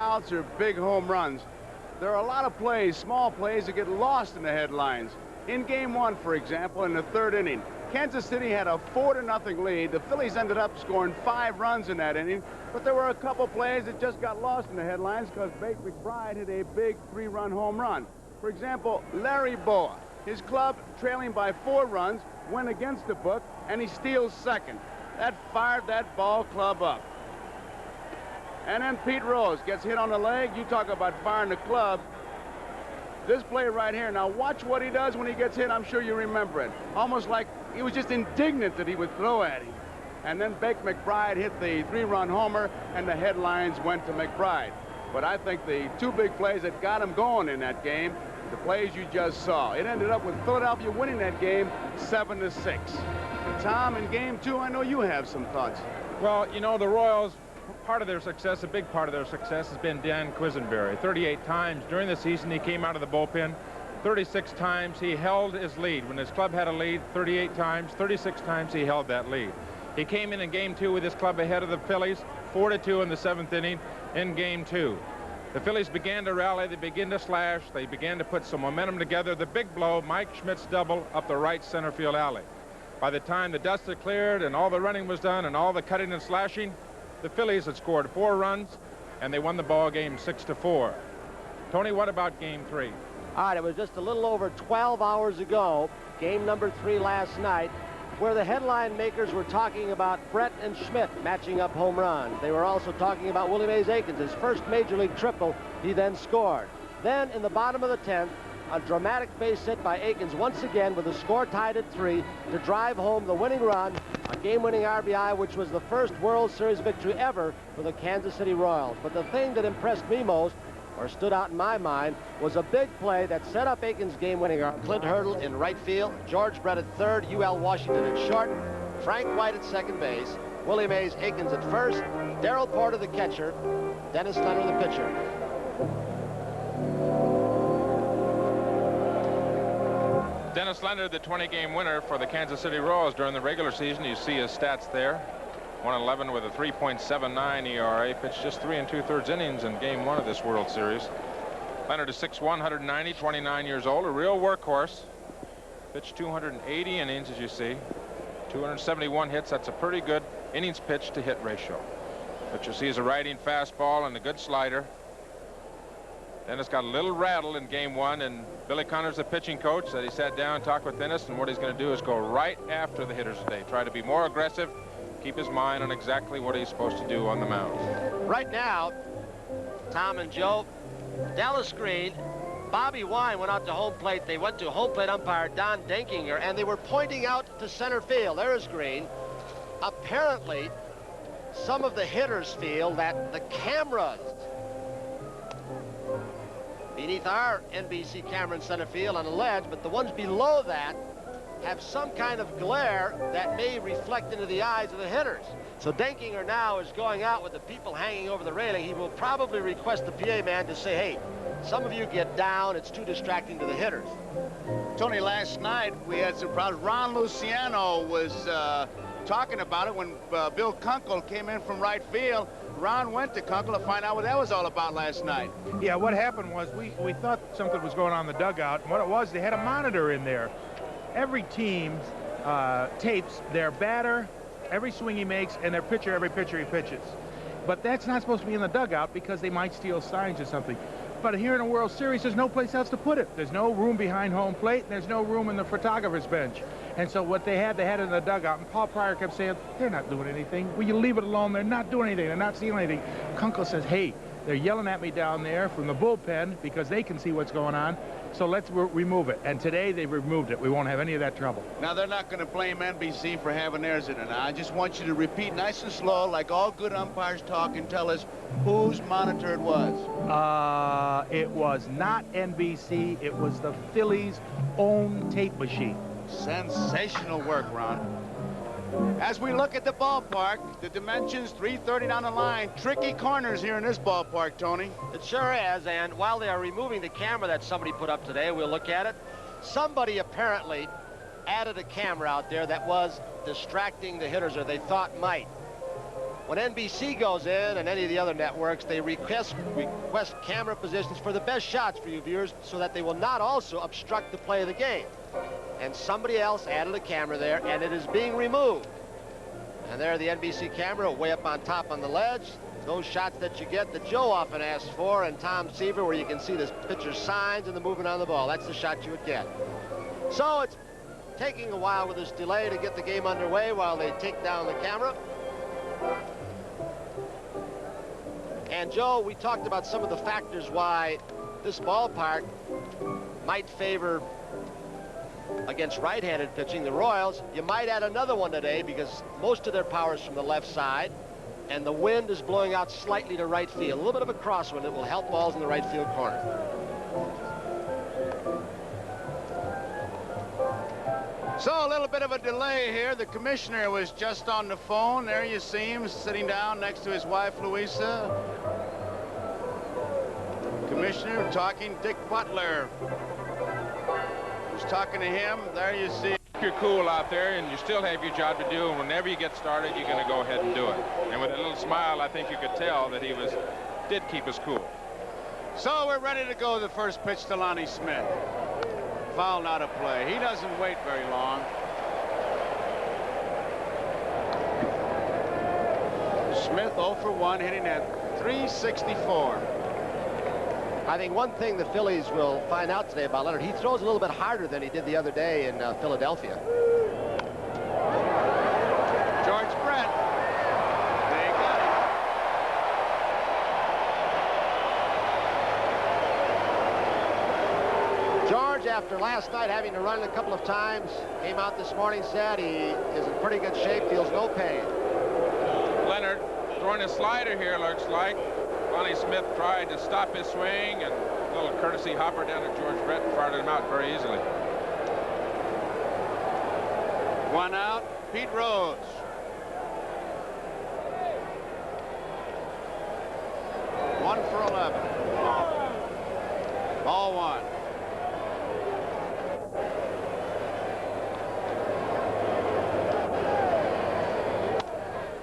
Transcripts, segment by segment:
outs or big home runs. There are a lot of plays, small plays, that get lost in the headlines. In Game 1, for example, in the 3rd inning, Kansas City had a 4-0 lead. The Phillies ended up scoring 5 runs in that inning, but there were a couple plays that just got lost in the headlines because McBride hit a big 3-run home run. For example, Larry Boa, his club trailing by 4 runs, went against the book, and he steals second. That fired that ball club up. And then Pete Rose gets hit on the leg. You talk about firing the club. This play right here. Now watch what he does when he gets hit. I'm sure you remember it. Almost like he was just indignant that he would throw at him. And then McBride hit the 3-run homer, and the headlines went to McBride. But I think the 2 big plays that got him going in that game, the plays you just saw. It ended up with Philadelphia winning that game 7-6. Tom, in Game 2, I know you have some thoughts. Well, you know, the Royals, part of their success, a big part of their success has been Dan Quisenberry. 38 times during the season he came out of the bullpen. 36 times he held his lead. When his club had a lead, 38 times, 36 times he held that lead. He came in Game 2 with his club ahead of the Phillies, 4-2 in the 7th inning in Game 2. The Phillies began to rally, they began to slash, they began to put some momentum together. The big blow, Mike Schmidt's double up the right center field alley. By the time the dust had cleared and all the running was done and all the cutting and slashing, the Phillies had scored 4 runs, and they won the ball game 6-4. Tony, what about Game 3? All right, it was just a little over 12 hours ago, game number 3 last night, where the headline makers were talking about Brett and Schmidt matching up home runs. They were also talking about Willie Mays Akins, his first major league triple he then scored. Then in the bottom of the 10th, a dramatic base hit by Akins once again with the score tied at 3 to drive home the winning run, a game-winning RBI, which was the first World Series victory ever for the Kansas City Royals. But the thing that impressed me most, or stood out in my mind, was a big play that set up Akins' game-winning run. Clint Hurdle in right field, George Brett at third, U.L. Washington at short, Frank White at second base, Willie Mays Akins at first, Darrell Porter the catcher, Dennis Leonard the pitcher. Dennis Leonard, the 20-game winner for the Kansas City Royals during the regular season. You see his stats there. 111 with a 3.79 ERA. Pitched just 3 2/3 innings in Game 1 of this World Series. Leonard is 6'1", 190, 29 years old, a real workhorse. Pitched 280 innings, as you see. 271 hits. That's a pretty good innings pitch to hit ratio. What you see is a riding fastball and a good slider. Dennis got a little rattled in Game 1, and Billy Connors, the pitching coach, said he sat down and talked with Dennis, and what he's going to do is go right after the hitters today. Try to be more aggressive, keep his mind on exactly what he's supposed to do on the mound. Right now, Tom and Joe, Dallas Green, Bobby Wine went out to home plate. They went to home plate umpire Don Denkinger, and they were pointing out to center field. There is Green. Apparently, some of the hitters feel that the cameras beneath our NBC camera in center field on a ledge, but the ones below that have some kind of glare that may reflect into the eyes of the hitters. So Denkinger now is going out with the people hanging over the railing. He will probably request the PA man to say, hey, some of you get down, it's too distracting to the hitters. Tony, last night we had some problems. Ron Luciano was talking about it when Bill Kunkel came in from right field. Ron went to Kunkel to find out what that was all about last night. Yeah, what happened was we thought something was going on in the dugout, and what it was, they had a monitor in there. Every team tapes their batter, every swing he makes, and their pitcher, every pitcher he pitches. But that's not supposed to be in the dugout because they might steal signs or something. But here in a World Series, there's no place else to put it. There's no room behind home plate, and there's no room in the photographer's bench. And so what they had it in the dugout. And Paul Pryor kept saying, they're not doing anything. Will you leave it alone? They're not doing anything. They're not stealing anything. Kunkel says, hey, they're yelling at me down there from the bullpen because they can see what's going on. So let's remove it. And today they removed it. We won't have any of that trouble. Now, they're not going to blame NBC for having theirs in it. Now, I just want you to repeat nice and slow, like all good umpires talk, and tell us whose monitor it was. It was not NBC. It was the Phillies' own tape machine. Sensational work, Ron. As we look at the ballpark, the dimensions, 330 down the line. Tricky corners here in this ballpark, Tony. It sure is, and while they are removing the camera that somebody put up today, we'll look at it. Somebody apparently added a camera out there that was distracting the hitters, or they thought might. when NBC goes in and any of the other networks, they request camera positions for the best shots for you viewers so that they will not also obstruct the play of the game. And somebody else added a camera there, and it is being removed. And there the NBC camera way up on top on the ledge. Those shots that you get that Joe often asks for, and Tom Seaver, where you can see the pitcher's signs and the movement on the ball. That's the shot you would get. So it's taking a while with this delay to get the game underway while they take down the camera. And Joe, we talked about some of the factors why this ballpark might favor against right-handed pitching the Royals. You might add another one today because most of their power is from the left side, and the wind is blowing out slightly to right field. A little bit of a crosswind that will help balls in the right field corner. So a little bit of a delay here. The commissioner was just on the phone. There you see him sitting down next to his wife, Louisa. Commissioner talking Dick Butler. Who's talking to him. There you see. You're cool out there, and you still have your job to do, and whenever you get started, you're going to go ahead and do it. And with a little smile, I think you could tell that he did keep us cool. So we're ready to go. The first pitch to Lonnie Smith. Foul, not a play. He doesn't wait very long. Smith 0 for 1, hitting at .364. I think one thing the Phillies will find out today about Leonard, he throws a little bit harder than he did the other day in Philadelphia. George Brett. They got him. George, after last night having to run a couple of times, came out this morning, said he is in pretty good shape, feels no pain. Leonard throwing a slider here, looks like. Lonnie Smith tried to stop his swing, and a little courtesy hopper down to George Brett and fired him out very easily. One out, Pete Rose. One for 11. Ball one.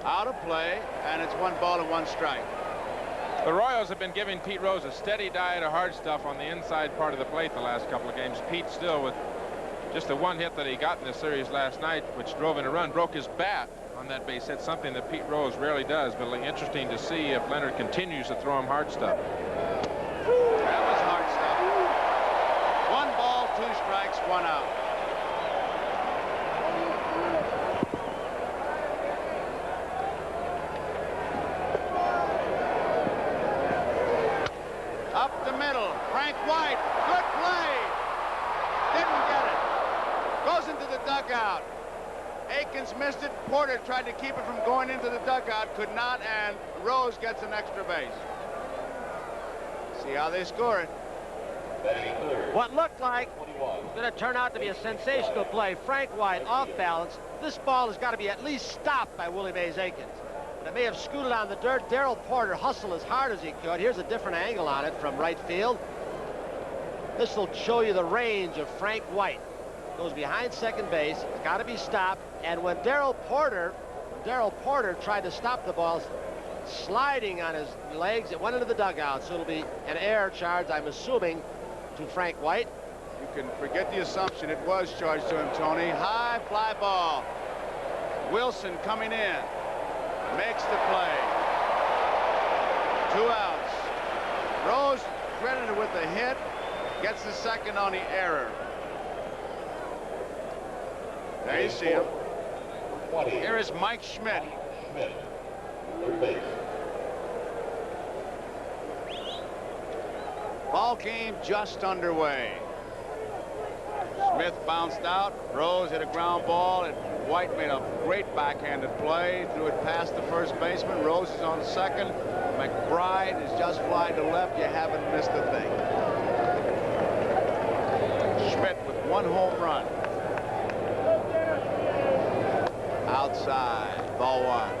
Out of play, and it's 1 ball and 1 strike. The Royals have been giving Pete Rose a steady diet of hard stuff on the inside part of the plate the last couple of games. Pete still with just the one hit that he got in the series last night, which drove in a run, broke his bat on that base hit, something that Pete Rose rarely does. But it'll be interesting to see if Leonard continues to throw him hard stuff. That was hard stuff. 1 ball, 2 strikes, 1 out. Up the middle, Frank White, good play. Didn't get it. Goes into the dugout. Akins missed it. Porter tried to keep it from going into the dugout, could not, and Rose gets an extra base. See how they score it. What looked like was going to turn out to be a sensational play. Frank White off balance. This ball has got to be at least stopped by Willie Mays Akins. It may have scooted on the dirt. Darrell Porter hustled as hard as he could. Here's a different angle on it from right field. This will show you the range of Frank White. Goes behind second base. It's got to be stopped. And when Darrell Porter tried to stop the ball, sliding on his legs, it went into the dugout. So it'll be an error charge, I'm assuming, to Frank White. You can forget the assumption. It was charged to him, Tony. High fly ball. Wilson coming in. Makes the play. 2 outs. Rose credited with the hit. Gets the second on the error. There you see him. Here is Mike Schmidt. Third base. Ball game just underway. Smith bounced out. Rose hit a ground ball, and White made a great backhanded play. Threw it past the first baseman. Rose is on second. McBride is just flying to left. You haven't missed a thing. Schmidt with 1 home run. Outside. Ball 1.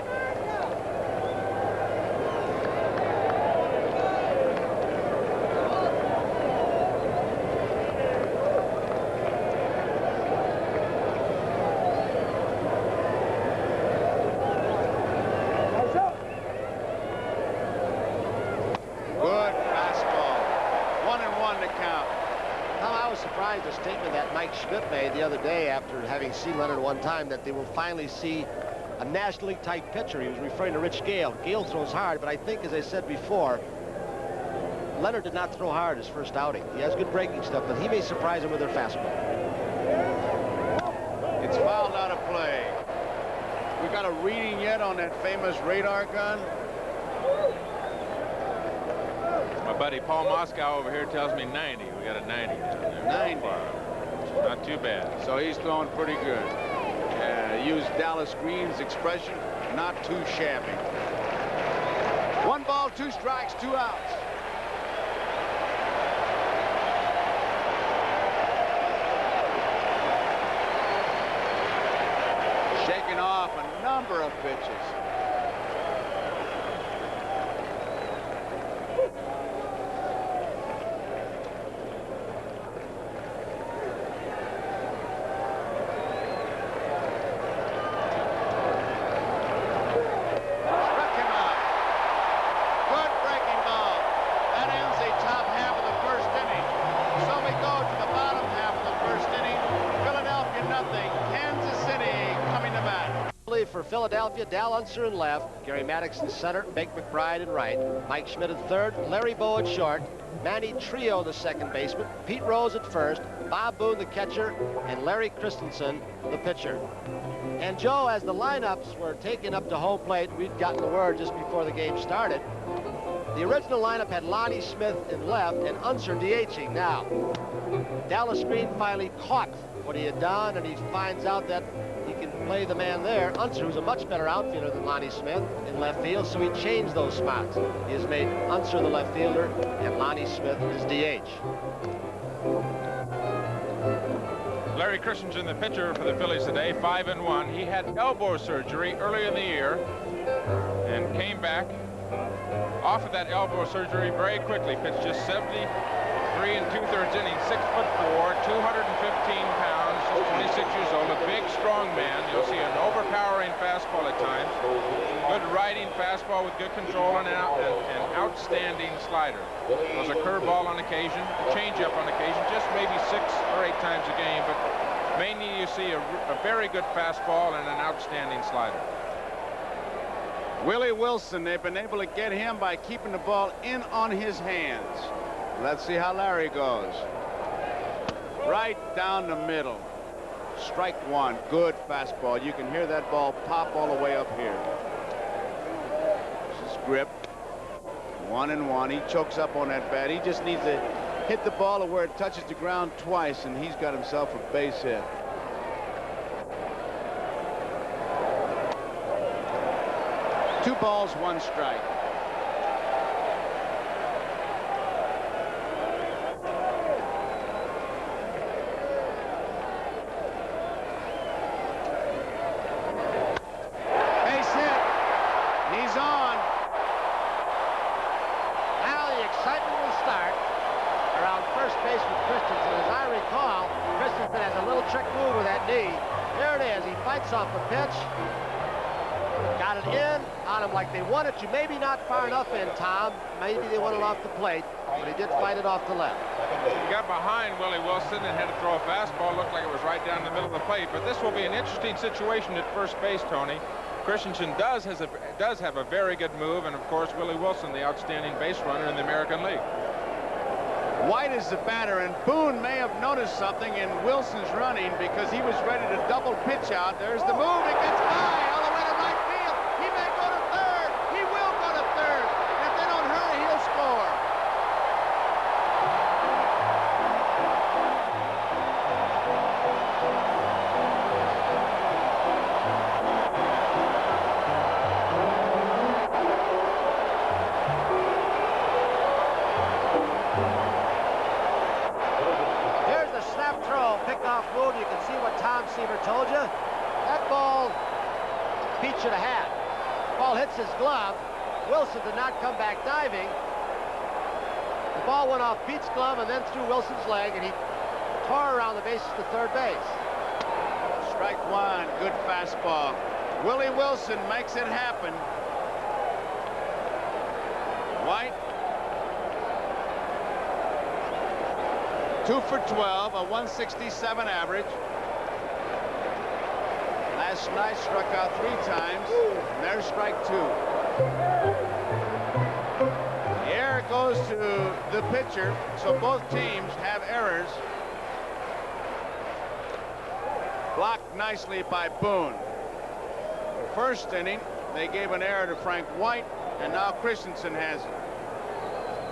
out. Now, I was surprised at the statement that Mike Schmidt made the other day after having seen Leonard one time, that they will finally see a National League type pitcher. He was referring to Rich Gale. Gale throws hard, but I think, as I said before, Leonard did not throw hard his first outing. He has good breaking stuff, but he may surprise him with their fastball. It's fouled out of play. We got a reading yet on that famous radar gun? My buddy Paul Moscow over here tells me 90. We got a 90 down there. 90. Not too bad. So he's throwing pretty good. Use Dallas Green's expression, not too shabby. 1 ball, 2 strikes, 2 outs. Shaking off a number of pitches. For Philadelphia, Dal Unser in left, Gary Maddox in center, Big McBride in right, Mike Schmidt at third, Larry Bow at short, Manny Trio the second baseman, Pete Rose at first, Bob Boone the catcher, and Larry Christensen the pitcher. And Joe, as the lineups were taken up to home plate, we'd gotten the word just before the game started. The original lineup had Lonnie Smith in left and Unser DHing. Now, Dallas Green finally caught what he had done, and he finds out that he can play the man there. Unser, who's a much better outfielder than Lonnie Smith in left field, so he changed those spots. He has made Unser the left fielder and Lonnie Smith his DH. Larry Christensen, the pitcher for the Phillies today, 5-1. He had elbow surgery early in the year and came back off of that elbow surgery very quickly. Pitched just 73 2/3 innings, 6'4", 215 pounds, just 26 years old, a big, strong man. You'll see an overpowering fastball at times, good riding fastball with good control, and an outstanding slider. There's a curveball on occasion, a changeup on occasion, just maybe 6 or 8 times a game, but mainly you see a very good fastball and an outstanding slider. Willie Wilson, they've been able to get him by keeping the ball in on his hands. Let's see how Larry goes. Right down the middle. Strike 1. Good fastball. You can hear that ball pop all the way up here. This is grip. 1-1. He chokes up on that bat. He just needs to hit the ball to where it touches the ground twice, and he's got himself a base hit. Two balls, 1 strike. Base hit. He's on. Now the excitement will start around first base with Christensen. As I recall, Christensen has a little trick move with that knee. There it is. He fights off the pitch. Got it in on him like they wanted to. Maybe not far enough in, Tom. Maybe they wanted off the plate, but he did fight it off the left. He got behind Willie Wilson and had to throw a fastball. Looked like it was right down the middle of the plate, but this will be an interesting situation at first base, Tony. Christensen does have a very good move, and of course Willie Wilson, the outstanding base runner in the American League. White is the batter, and Boone may have noticed something in Wilson's running because he was ready to double pitch out. There's the move. It gets high all the way to right field. He may go to third. He will go to third. And if they don't hurry, he'll score. Move, you can see what Tom Seaver told you. That ball, Pete should have had. The ball hits his glove. Wilson did not come back diving. The ball went off Pete's glove and then through Wilson's leg, and he tore around the bases to third base. Strike 1, good fastball. Willie Wilson makes it happen. White. 2 for 12, a 167 average. Last night struck out 3 times. And there's strike 2. The error goes to the pitcher, so both teams have errors. Blocked nicely by Boone. First inning, they gave an error to Frank White, and now Christensen has it.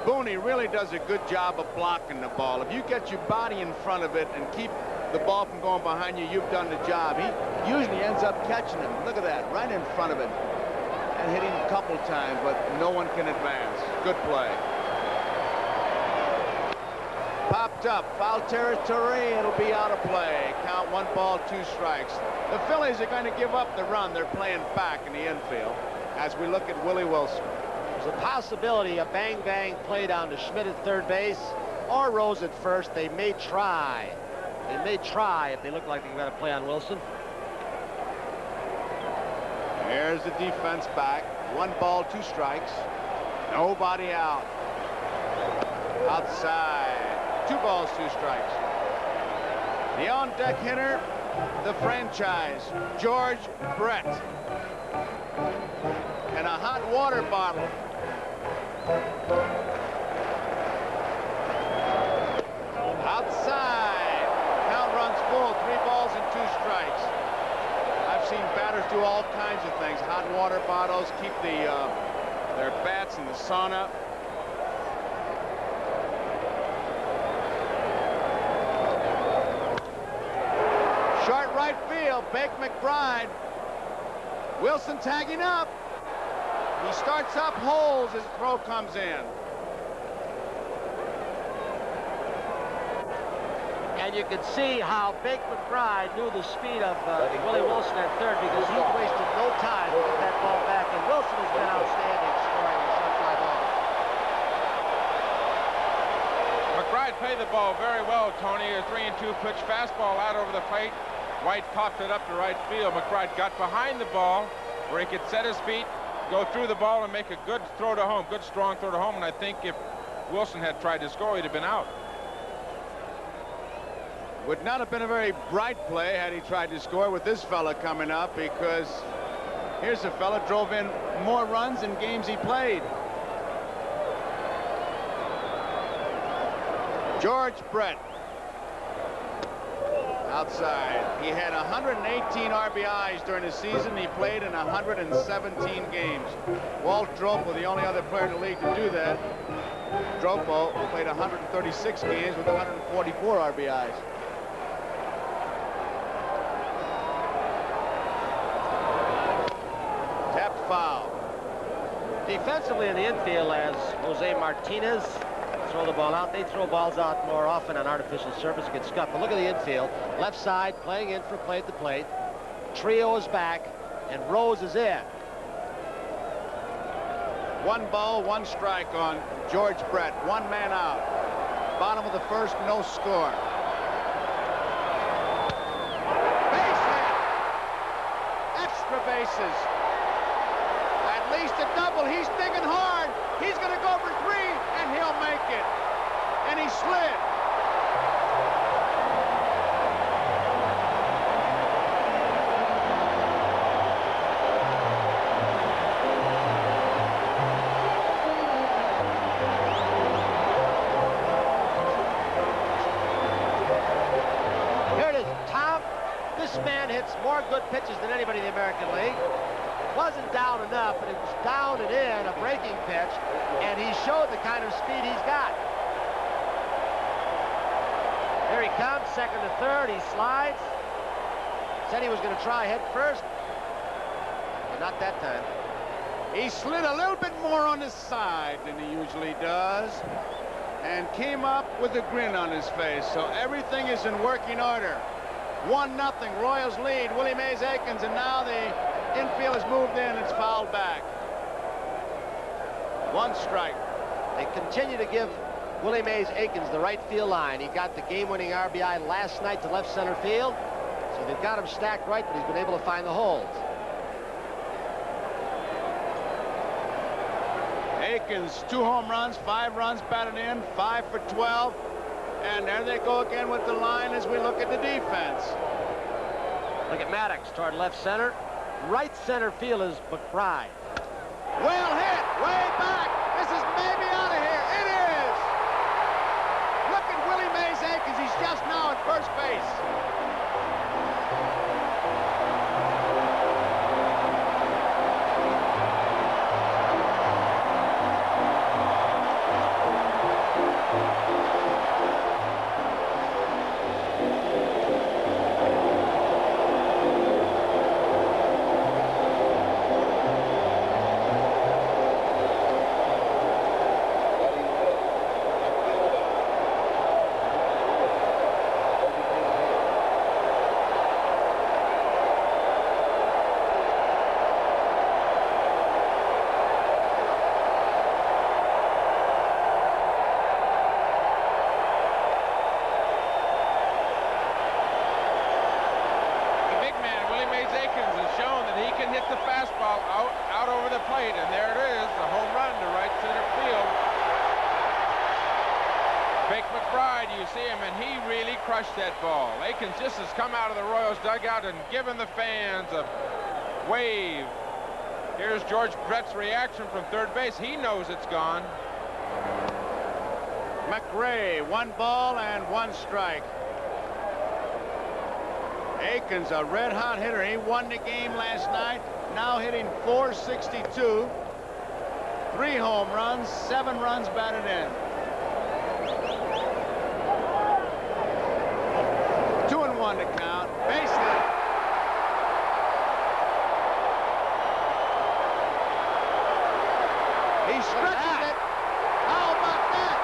Boone really does a good job of blocking the ball. If you get your body in front of it and keep the ball from going behind you, you've done the job. He usually ends up catching him. Look at that, right in front of it. And hitting a couple times, but no one can advance. Good play. Popped up, foul territory, it'll be out of play. Count 1 ball, 2 strikes. The Phillies are going to give up the run. They're playing back in the infield as we look at Willie Wilson. There's a possibility a bang-bang play down to Schmidt at third base or Rose at first. They may try. They may try if they look like they've got a play on Wilson. There's the defense back. 1 ball, 2 strikes. Nobody out. Outside. 2 balls, 2 strikes. The on-deck hitter, the franchise, George Brett. And a hot water bottle. Outside. Count runs full. 3 balls and 2 strikes. I've seen batters do all kinds of things. Hot water bottles, keep their bats in the sauna. Short right field, Bake McBride. Wilson tagging up. He starts up holes as the throw comes in. And you can see how Bake McBride knew the speed of Willie Wilson at third, because he wasted no time to get that ball back. And Wilson has been outstanding scoring a short fly ball. McBride played the ball very well, Tony. A 3-2 pitch fastball out over the plate. White popped it up to right field. McBride got behind the ball where he could set his feet, go through the ball, and make a good throw to home, good strong throw to home. And I think if Wilson had tried to score, he'd have been out. Would not have been a very bright play had he tried to score with this fella coming up, because here's a fella drove in more runs in games he played. George Brett. Outside. He had 118 RBIs during the season. He played in 117 games. Walt Dropo, the only other player in the league to do that. Dropo played 136 games with 144 RBIs. Tapped foul. Defensively in the infield, as Jose Martinez throw the ball out. They throw balls out more often on artificial surface, get scuffed. But look at the infield. Left side, playing in for play at the plate. Trio is back, and Rose is in. 1 ball, 1 strike on George Brett. 1 man out. Bottom of the first, no score. Base hit. Extra bases. At least a double. He's digging hard. He's going to go for 3, and he'll make it. And he slid. Here it is. Tom, this man hits more good pitches than anybody in the American League. Wasn't down enough, but it was down and in, a breaking pitch, and he showed the kind of speed he's got. Here he comes, second to third, he slides. Said he was going to try head first, but not that time. He slid a little bit more on the side than he usually does, and came up with a grin on his face. So everything is in working order. 1-0, Royals lead. Willie Mays Akins, and now the infield has moved in. It's fouled back. 1 strike. They continue to give Willie Mays Akins the right field line. He got the game-winning RBI last night to left center field, so they've got him stacked right, but he's been able to find the holes. Akins, 2 home runs, 5 runs batted in, 5 for 12. And there they go again with the line as we look at the defense. Look at Maddox toward left center. Right center field is McBride. Well hit, way back. This is maybe out of here. It is. Look at Willie Mays Akins. He's just now at first base. Out over the plate, and there it is, the home run to right center field. Big McBride, you see him, and he really crushed that ball. Akins just has come out of the Royals dugout and given the fans a wave. Here's George Brett's reaction from third base. He knows it's gone. McRae, 1 ball and 1 strike. Akins, a red-hot hitter. He won the game last night. Now hitting .462. 3 home runs, 7 runs batted in. 2-1 to count. Base hit. He stretches it. How about that?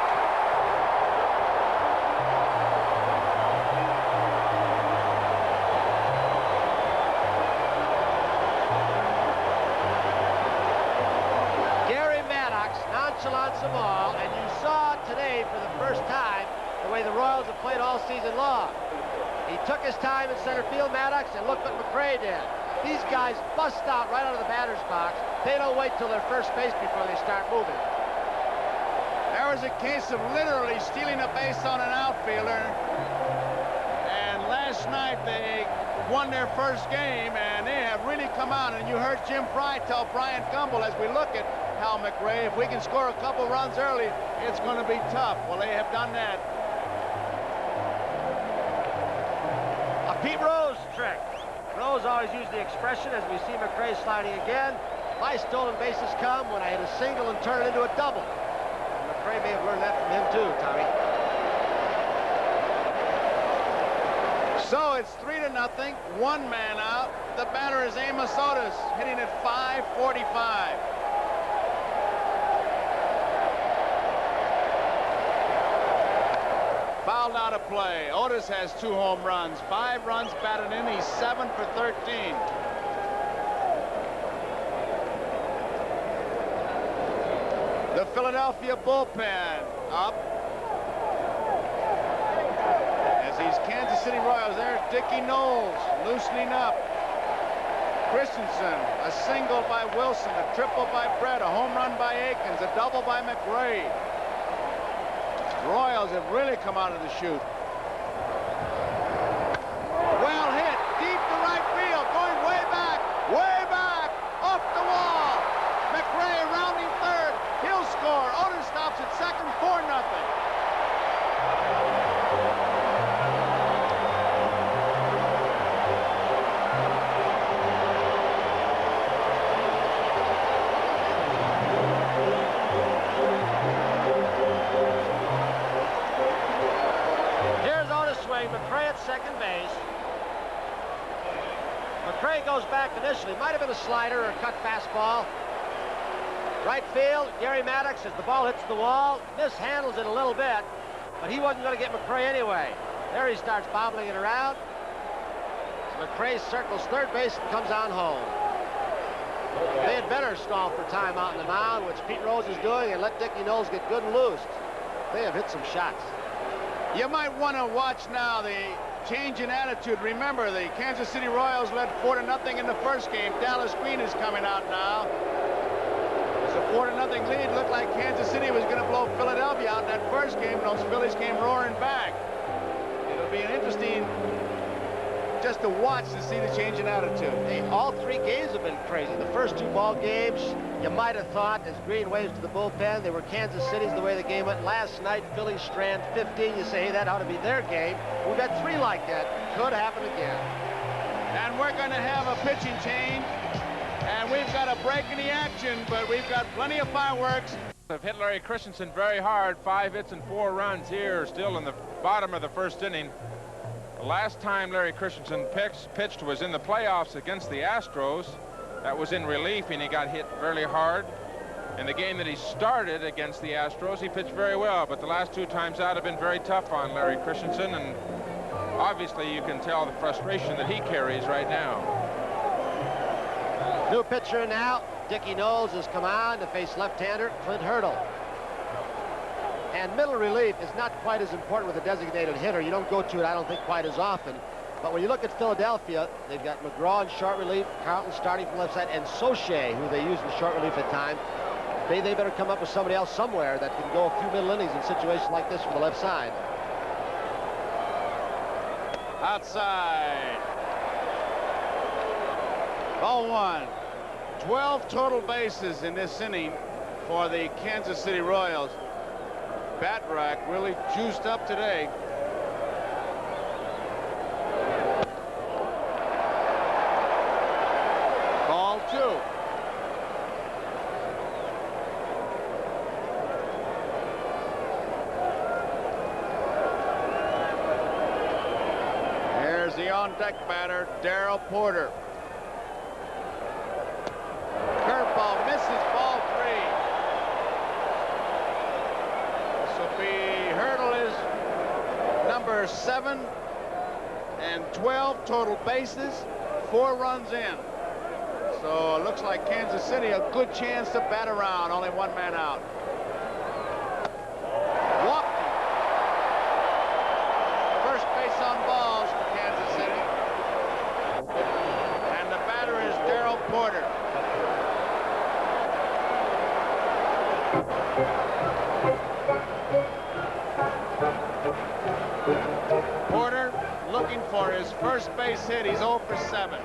Nonchalance the ball, and you saw today for the first time the way the Royals have played all season long. He took his time in center field, Maddox, and look what McRae did. These guys bust out right out of the batter's box. They don't wait till their first base before they start moving. There was a case of literally stealing a base on an outfielder. And last night they won their first game, and they have really come out. And you heard Jim Fry tell Brian Gumbel as we look at Hal McRae, if we can score a couple runs early, it's going to be tough. Well, they have done that. A Pete Rose trick. Rose always used the expression as we see McRae sliding again. My stolen bases come when I hit a single and turn it into a double. And McRae may have learned that from him too, Tommy. So it's 3-0, 1 man out. The batter is Amos Otis, hitting at .545. Fouled out of play. Otis has 2 home runs, 5 runs batted in. He's 7 for 13. The Philadelphia bullpen up. As these Kansas City Royals, there's Dickie Knowles loosening up. Christensen, a single by Wilson, a triple by Brett, a home run by Akins, a double by McRae. Royals have really come out of the chute. Well hit, deep to right field, going way back, off the wall. McRae rounding third, he'll score. Otis stops at second, 4-0. McRae at second base. McRae goes back initially. Might have been a slider or a cut fastball. Right field, Gary Maddox, as the ball hits the wall, mishandles it a little bit, but he wasn't going to get McRae anyway. There he starts bobbling it around. McRae circles third base and comes on home. They had better stall for time out in the mound, which Pete Rose is doing, and let Dickie Knowles get good and loose. They have hit some shots. You might want to watch now the change in attitude. Remember, the Kansas City Royals led 4-0 in the first game. Dallas Green is coming out now. It's a 4-0 lead. Looked like Kansas City was going to blow Philadelphia out in that first game, and those Phillies came roaring back. be an interesting just to watch to see the change in attitude. Hey, all 3 games have been crazy. The first 2 ball games, you might have thought, as Green waves to the bullpen, they were Kansas City's the way the game went. Last night, Phillies strand 15. You say, hey, that ought to be their game. We've had 3 like that. Could happen again. And we're going to have a pitching change. And we've got a break in the action, but we've got plenty of fireworks. Have hit Larry Christensen very hard. 5 hits and 4 runs here, still in the bottom of the first inning. The last time Larry Christensen pitched was in the playoffs against the Astros. That was in relief, and he got hit fairly hard. In the game that he started against the Astros, he pitched very well, but the last 2 times out have been very tough on Larry Christensen, and obviously you can tell the frustration that he carries right now. New pitcher now. Dickie Knowles has come on to face left-hander Clint Hurdle. And middle relief is not quite as important with a designated hitter. You don't go to it, I don't think, quite as often. But when you look at Philadelphia, they've got McGraw in short relief, Carlton starting from left side, and Soche, who they use in short relief at times. They better come up with somebody else somewhere that can go a few middle innings in situations like this from the left side. Outside. Ball 1. 12 total bases in this inning for the Kansas City Royals. Bat rack really juiced up today. Ball 2. Here's the on-deck batter, Darrell Porter. Curveball misses, ball 3. This will be Hurdle is number 7 and 12 total bases, 4 runs in. So it looks like Kansas City a good chance to bat around, only 1 man out. Walked. First base on balls for Kansas City. And the batter is Darrell Porter. Porter looking for his first base hit. He's 0 for 7.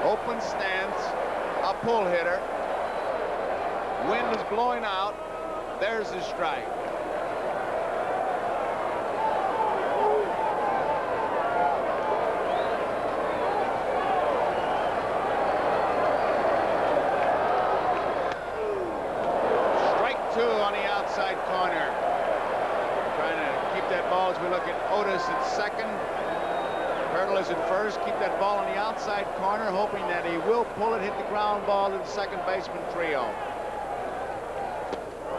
Open stance, a pull hitter. Wind is blowing out. There's his strike. Corner. Trying to keep that ball as we look at Otis at second. Hurdle is at first. Keep that ball on the outside corner, hoping that he will pull it, hit the ground ball to the second baseman trio.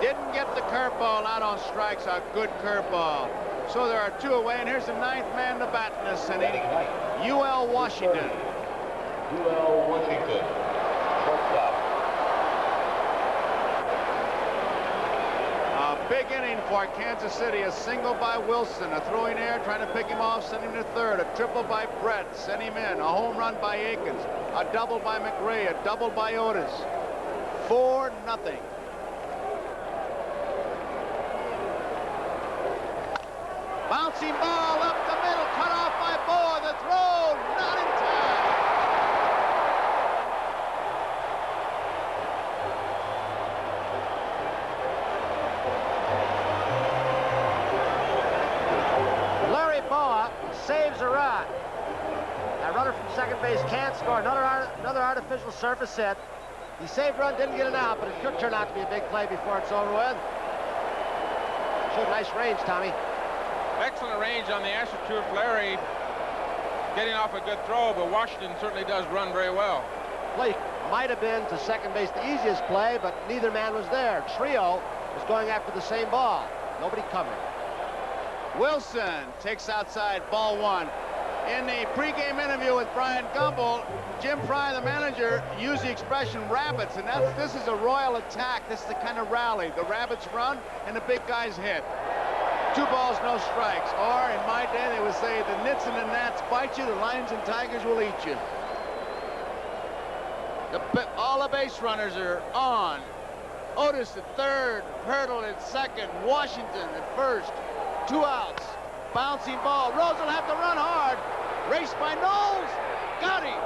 Didn't get the curveball out on strikes. A good curveball. So there are 2 away, and here's the 9th man to bat in this inning, UL Washington. UL Washington, shortstop. Big inning for Kansas City. A single by Wilson, a throwing error, trying to pick him off, send him to third. A triple by Brett, send him in. A home run by Akins. A double by McRae. A double by Otis. 4-0. Bouncing ball up the middle, cut off by Boa. The throw, not in time. Saves a run. That runner from second base can't score. Another artificial surface hit. He saved run, didn't get it out, but it could turn out to be a big play before it's over with. Showed nice range, Tommy. Excellent range on the AstroTurf. Larry getting off a good throw, but Washington certainly does run very well. Play might have been to second base the easiest play, but neither man was there. Trio was going after the same ball. Nobody covered. Wilson takes outside, ball 1. In the pregame interview with Brian Gumbel, Jim Fry, the manager, used the expression rabbits, and this is a royal attack. This is the kind of rally. The rabbits run and the big guys hit. 2 balls, no strikes. Or in my day, they would say the nits and the gnats bite you, the lions and tigers will eat you. All the base runners are on. Otis at third, Hurdle at second, Washington at first. 2 outs. Bouncing ball. Rose will have to run hard. Raced by Knowles. Got him.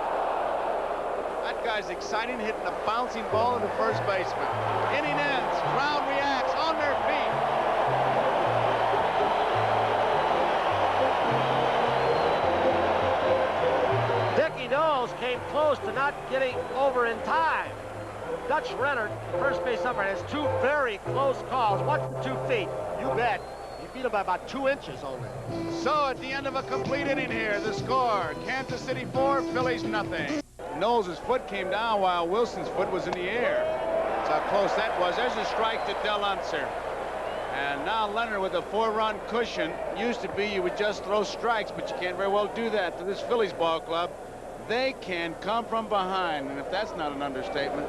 That guy's exciting, hitting a bouncing ball into first baseman. Inning ends. Crowd reacts on their feet. Dickie Knowles came close to not getting over in time. Dutch Leonard, first base umpire, has 2 very close calls. Watch the 2 feet. You bet. He beat him by about 2 inches only. So at the end of a complete inning here, the score, Kansas City 4, Phillies nothing. Knowles' foot came down while Wilson's foot was in the air. That's how close that was. There's a strike to Del Unser. And now Leonard with a 4-run cushion. Used to be you would just throw strikes, but you can't very well do that to this Phillies ball club. They can come from behind, and if that's not an understatement.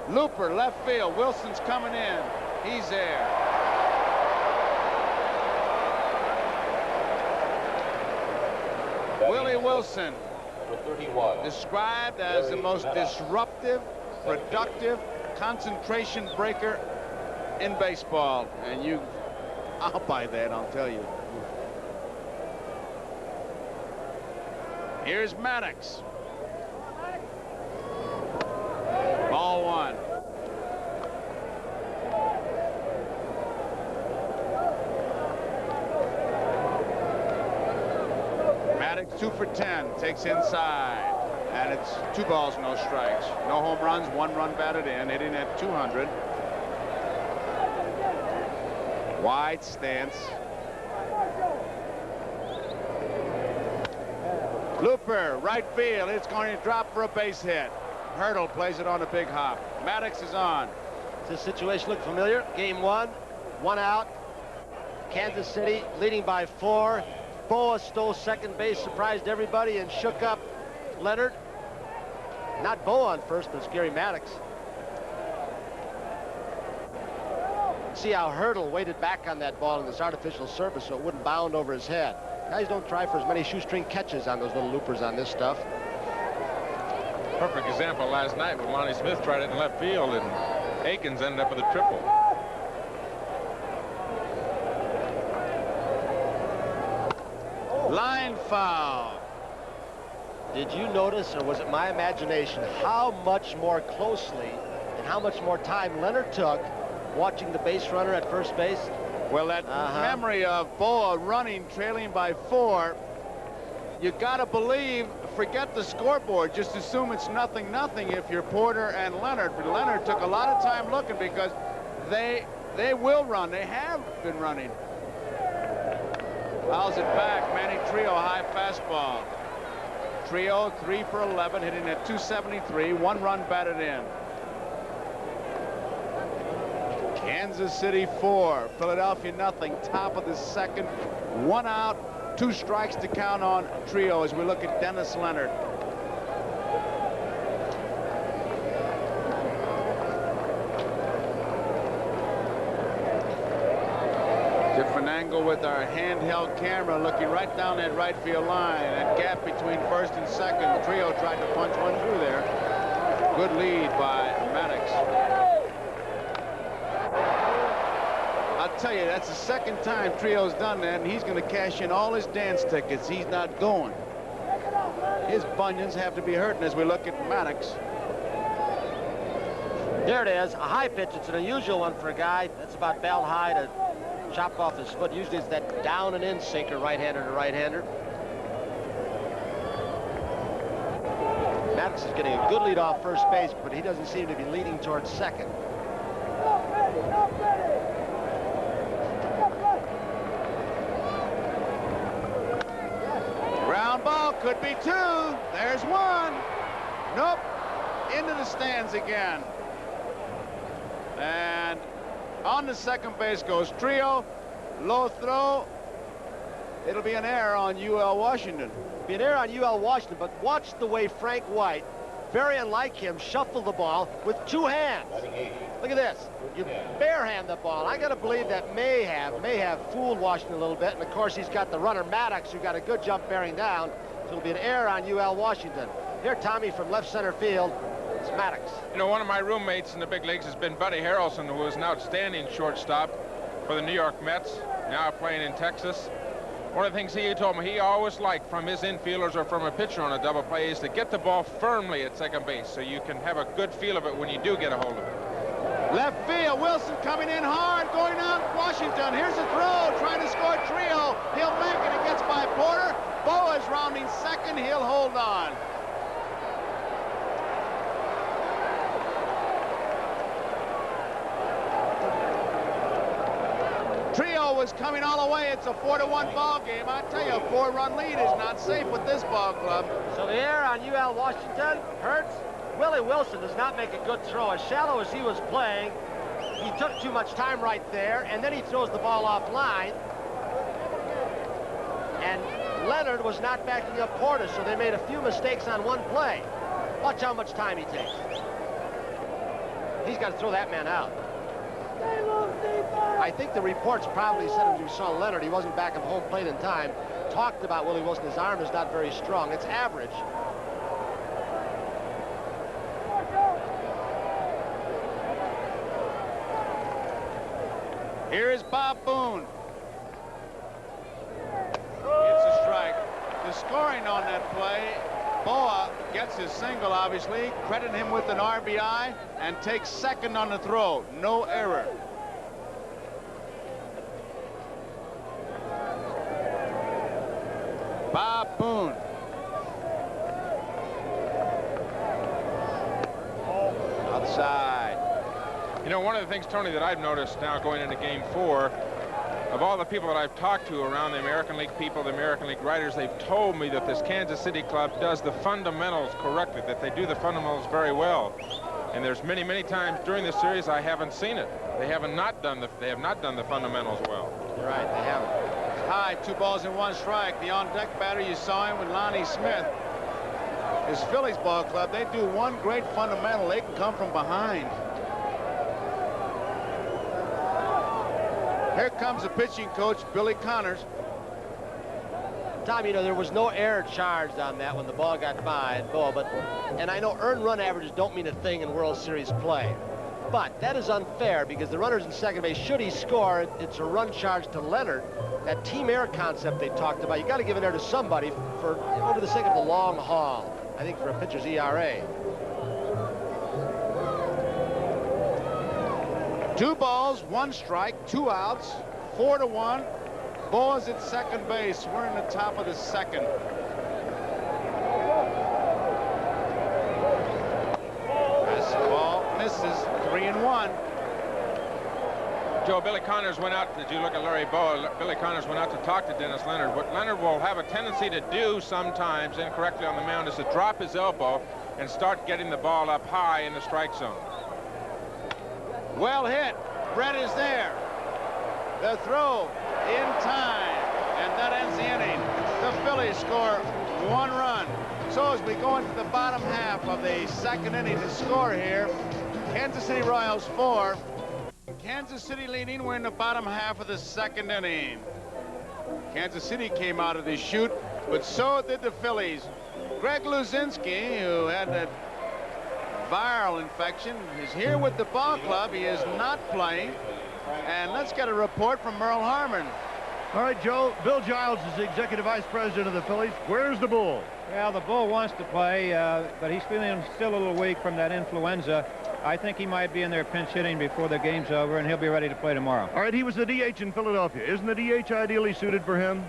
Looper, left field. Wilson's coming in. He's there. Willie Wilson, Number 31. described as the most disruptive, productive concentration breaker in baseball. And I'll buy that, I'll tell you. Here's Maddox. Ball 1. Maddox 2 for 10, takes inside, and it's 2 balls, no strikes. No home runs, 1 run batted in, hitting at 200. Wide stance. Looper, right field. It's going to drop for a base hit. Hurdle plays it on a big hop. Maddox is on. Does this situation look familiar? Game 1, 1 out. Kansas City leading by 4. Boa stole second base, surprised everybody, and shook up Leonard. Not Boa on first, but it's Gary Maddox. See how Hurdle waited back on that ball in this artificial surface so it wouldn't bound over his head. Guys don't try for as many shoestring catches on those little loopers on this stuff. Perfect example last night when Lonnie Smith tried it in left field and Akins ended up with a triple. Line foul. Did you notice, or was it my imagination, how much more closely and how much more time Leonard took watching the base runner at first base? Well, that memory of Boa running, trailing by 4, you got to believe, forget the scoreboard, just assume it's 0-0 if you're Porter and Leonard. But Leonard took a lot of time looking because they will run. They have been running. Fouls it back. Manny Trio, high fastball. Trio 3 for 11, hitting at 273, 1 run batted in. Kansas City 4, Philadelphia nothing. Top of the second, 1 out, 2 strikes to count on Trio as we look at Dennis Leonard. Different angle with our handheld camera, looking right down that right field line. That gap between first and second. Trio tried to punch one through there. Good lead by Maddox. I'll tell you, that's the second time Trio's done that, and he's going to cash in all his dance tickets. He's not going. His bunions have to be hurting as we look at Maddox. There it is, a high pitch. It's an unusual one for a guy that's about belt high to chop off his foot. Usually it's that down and in sinker, right-hander to right-hander. Maddox is getting a good lead off first base, but he doesn't seem to be leading towards second. Ground ball, could be 2. There's 1. Nope. Into the stands again. And on the second base goes Trio. Low throw. It'll be an error on UL Washington. Be an error on UL Washington, but watch the way Frank White, very unlike him, shuffled the ball with 2 hands. Look at this. You barehand the ball. I got to believe that may have fooled Washington a little bit. And of course, he's got the runner Maddox, who got a good jump bearing down. So it'll be an error on UL Washington. Here, Tommy, from left center field, it's Maddox. You know, one of my roommates in the big leagues has been Buddy Harrelson, who was an outstanding shortstop for the New York Mets. now playing in Texas. One of the things he told me he always liked from his infielders or from a pitcher on a double play is to get the ball firmly at second base so you can have a good feel of it when you do get a hold of it. Left field, Wilson coming in hard, going out, Washington. Here's a throw, trying to score Trio. He'll make it. It gets by Porter. Boa is rounding second. He'll hold on. Trio was coming all the way. It's a 4-1 ball game. I tell you, a 4-run lead is not safe with this ball club. So the error on UL Washington hurts. Willie Wilson does not make a good throw. As shallow as he was playing, he took too much time right there, and then he throws the ball off line. And Leonard was not backing up Porter, so they made a few mistakes on one play. Watch how much time he takes. He's got to throw that man out. I think the reports probably said as we saw Leonard, he wasn't back at home plate in time. Talked about Willie Wilson. His arm is not very strong. It's average. Here is Bob Boone. It's a strike. The scoring on that play, Boa gets his single, obviously, crediting him with an RBI, and takes second on the throw. No error. Bob Boone. Outside. You know, one of the things, Tony, that I've noticed now going into Game 4, of all the people that I've talked to around the American League people, the American League writers, they've told me that this Kansas City club does the fundamentals correctly, that they do the fundamentals very well. And there's many, many times during this series I haven't seen it. They have not done the fundamentals well. You're right, they haven't. High, 2 balls and 1 strike. The on-deck batter, you saw him with Lonnie Smith. His Phillies ball club, they do one great fundamental. They can come from behind. Here comes the pitching coach, Billy Connors. Tom, you know, there was no error charged on that when the ball got by Boa, and I know earned run averages don't mean a thing in World Series play. But that is unfair because the runner's in second base. Should he score, it's a run charge to Leonard. That team air concept they talked about, you got to give an error to somebody for over the sake of the long haul. I think for a pitcher's ERA. 2 balls, 1 strike, 2 outs, 4-1. Boa's at second base. We're in the top of the second. Fastball misses. 3-1. Joe, Billy Connors went out. Did you look at Larry Boa? Billy Connors went out to talk to Dennis Leonard. What Leonard will have a tendency to do sometimes incorrectly on the mound is to drop his elbow and start getting the ball up high in the strike zone. Well hit. Brett is there. The throw in time, and that ends the inning. The Phillies score 1 run. So as we go into the bottom half of the second inning, to score here, Kansas City Royals 4. Kansas City leading. We're in the bottom half of the second inning. Kansas City came out of the chute, but so did the Phillies. Greg Luzinski, who had that viral infection, is here with the ball club. He is not playing. And let's get a report from Merle Harmon. All right, Joe. Bill Giles is the executive vice president of the Phillies. Where's the Bull? Well, the Bull wants to play, but he's feeling still a little weak from that influenza. I think he might be in there pinch hitting before the game's over, and he'll be ready to play tomorrow. All right, he was the DH in Philadelphia. Isn't the DH ideally suited for him?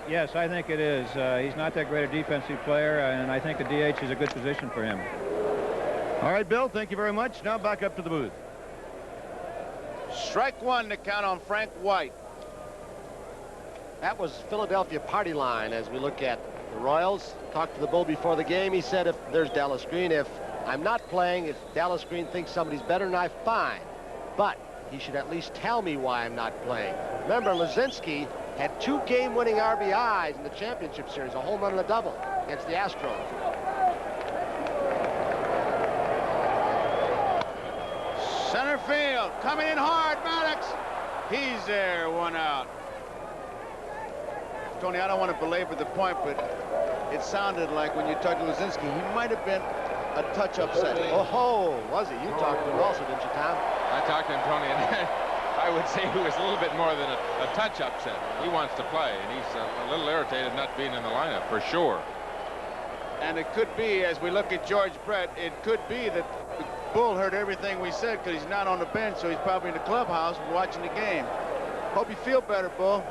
Yes, I think it is. He's not that great a defensive player, and I think the DH is a good position for him. All right, Bill, thank you very much. Now back up to the booth. Strike 1 to count on Frank White. That was Philadelphia party line as we look at the Royals. Talked to the Bull before the game. He said, if there's Dallas Green, if I'm not playing, if Dallas Green thinks somebody's better than I, fine. But he should at least tell me why I'm not playing. Remember, Luzinski had 2 game-winning RBIs in the championship series, a home run and a double against the Astros. Center field, coming in hard, Maddox. He's there, 1 out. Tony, I don't want to belabor the point, but it sounded like when you talked to Luzinski, he might have been a touch upset. Oh, was he? You talked to him also, didn't you, Tom? I talked to him, Tony, and I would say he was a little bit more than a touch upset. He wants to play, and he's a little irritated not being in the lineup, for sure. And it could be, as we look at George Brett, it could be that Bull heard everything we said because he's not on the bench, so he's probably in the clubhouse watching the game. Hope you feel better, Bull.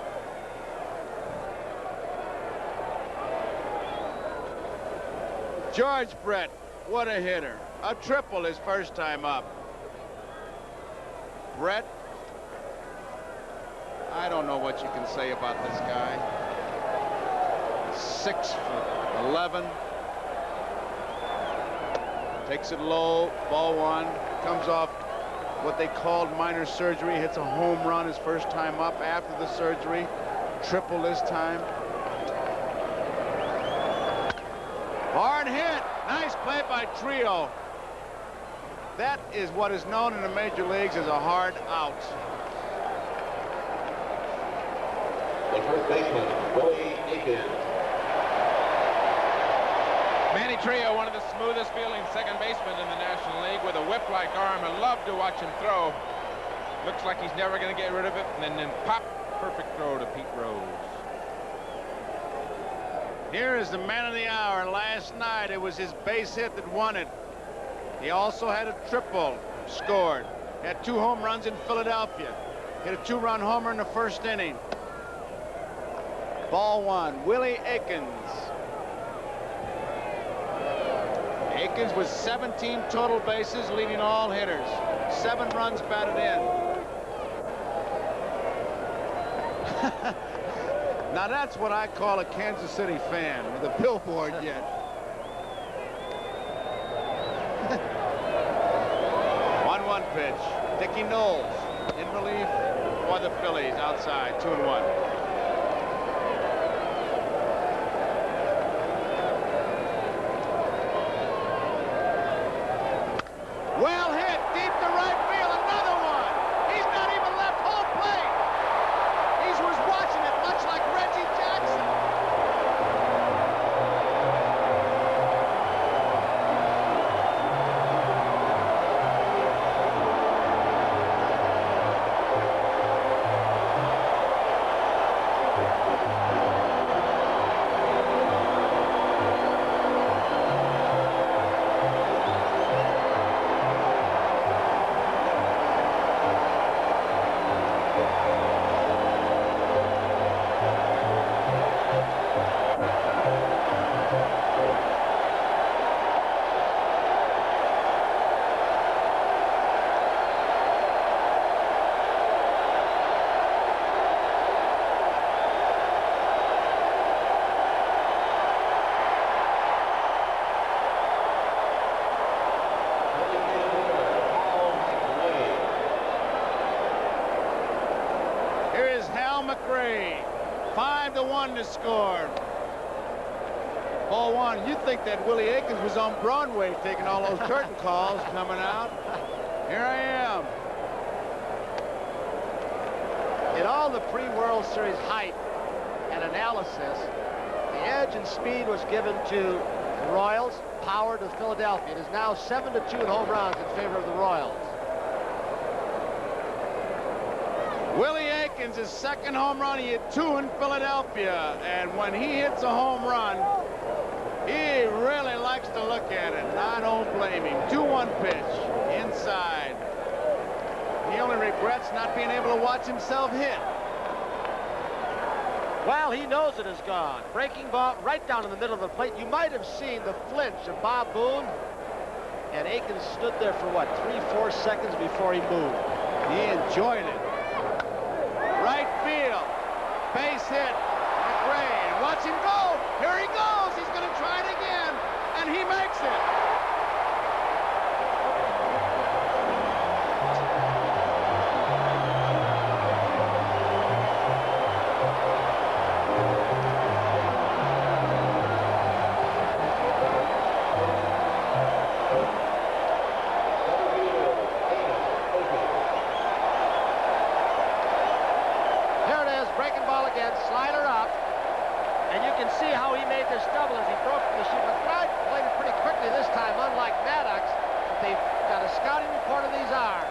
George Brett, what a hitter. A triple his first time up. Brett, I don't know what you can say about this guy. 6'11". Takes it low, ball one. Comes off what they called minor surgery. Hits a home run his first time up after the surgery. Triple this time. Hard hit. Nice play by Trio. That is what is known in the major leagues as a hard out. The first baseman, Willie Akins. Manny Trio, one of the smoothest fielding second basemen in the National League, with a whip-like arm. I love to watch him throw. Looks like he's never going to get rid of it, and then pop, perfect throw to Pete Rose. Here is the man of the hour. Last night it was his base hit that won it. He also had a triple scored. Had 2 home runs in Philadelphia. Hit a 2-run homer in the first inning. Ball one, Willie Akins. Akins with 17 total bases, leading all hitters. 7 runs batted in. Now that's what I call a Kansas City fan with a billboard yet. 1-1 pitch. Dickie Knowles in relief for the Phillies outside, 2-1. Well hit, deep to right field, another one. He's not even left home plate. He was watching it much like Reggie Jackson. McRae, 5-1 to score. Ball one. You'd think that Willie Akins was on Broadway taking all those curtain calls coming out. Here I am. In all the pre-World Series hype and analysis, the edge and speed was given to the Royals, power to Philadelphia. It is now 7-2 in home runs in favor of the Royals. Willie Akins, his second home run. He hit 2 in Philadelphia, and when he hits a home run, he really likes to look at it. And I don't blame him. 2-1 pitch inside. He only regrets not being able to watch himself hit. Well, he knows it is gone. Breaking ball right down in the middle of the plate. You might have seen the flinch of Bob Boone. And Akins stood there for, what, 3-4 seconds before he moved. He enjoyed it. Right field. Base hit. McRae. And watch him go. Here he goes. He's going to try it again. And he makes it. Slider up, and you can see how he made this double as he broke the shoot. McBride played it pretty quickly this time, unlike Maddox. But they've got a scouting report of these arms.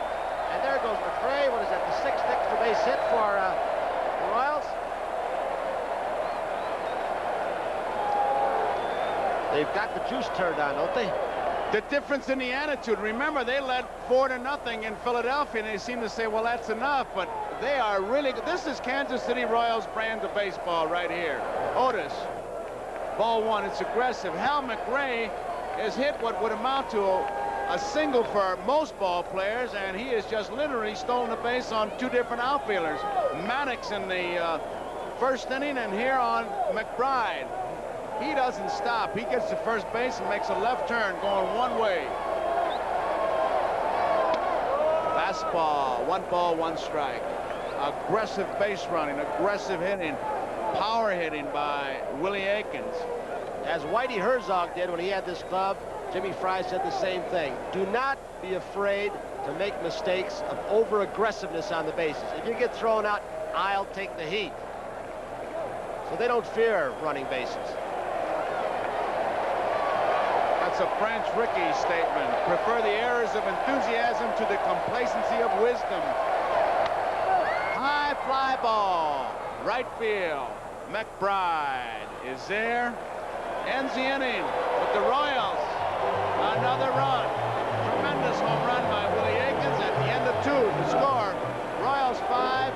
And there goes McRae. What is that, the 6th extra hit for the Royals. They've got the juice turned on, don't they? The difference in the attitude. Remember, they led 4-0 in Philadelphia, and they seem to say, well, that's enough, but they are really good. This is Kansas City Royals brand of baseball right here. Otis, ball one, it's aggressive. Hal McRae has hit what would amount to a single for most ball players, and he has just literally stolen the base on 2 different outfielders. Maddox in the first inning, and here on McBride. He doesn't stop. He gets to first base and makes a left turn going one way. Fastball, 1 ball, 1 strike. Aggressive base running, aggressive hitting, power hitting by Willie Akins. As Whitey Herzog did when he had this club, Jimmy Fry said the same thing. Do not be afraid to make mistakes of over-aggressiveness on the bases. If you get thrown out, I'll take the heat. So they don't fear running bases. That's a French Rickey statement. Prefer the errors of enthusiasm to the complacency of wisdom. High fly ball, right field. McBride is there. Ends the inning with the Royals. Another run. Tremendous home run by Willie Akins at the end of 2 to score. Royals 5,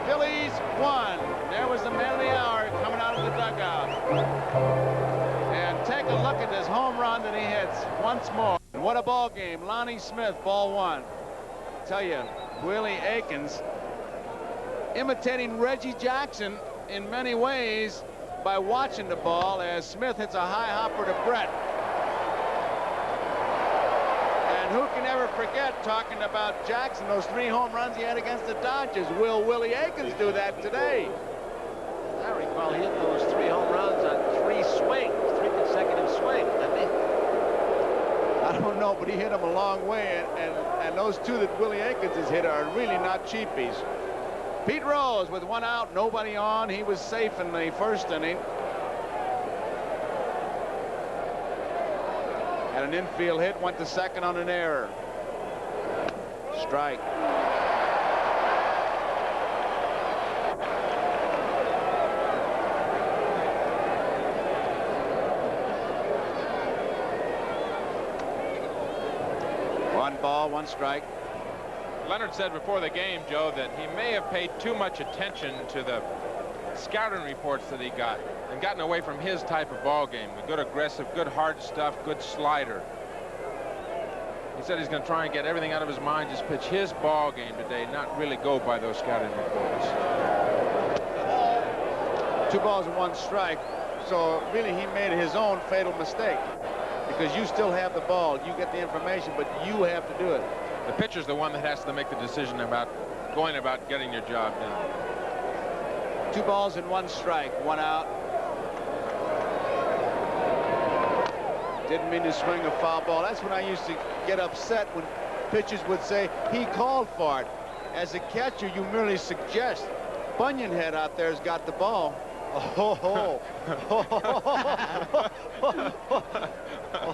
Phillies 1. There was the man of the hour coming out of the dugout. And take a look at this home run that he hits once more. What a ball game. Lonnie Smith, ball 1. I tell you, Willie Akins imitating Reggie Jackson in many ways by watching the ball as Smith hits a high hopper to Brett. And who can ever forget, talking about Jackson, those 3 home runs he had against the Dodgers? Will Willie Akins do that today? I recall he hit those 3 home runs on 3 swings, 3 consecutive swings, didn't he? I don't know, but he hit them a long way, and those 2 that Willie Akins has hit are really not cheapies. Pete Rose with 1 out, nobody on. He was safe in the first inning. And an infield hit, went to second on an error. Strike. One ball, 1 strike. Leonard said before the game, Joe, that he may have paid too much attention to the scouting reports that he got and gotten away from his type of ball game. A good aggressive, good hard stuff, good slider. He said he's going to try and get everything out of his mind, just pitch his ball game today, not really go by those scouting reports. 2 balls and 1 strike. So really he made his own fatal mistake, because you still have the ball. You get the information, but you have to do it. The pitcher's the one that has to make the decision about going about getting your job done. 2 balls and 1 strike, 1 out. Didn't mean to swing a foul ball. That's when I used to get upset when pitchers would say he called for it. As a catcher, you merely suggest. Bunyanhead out there has got the ball. Oh,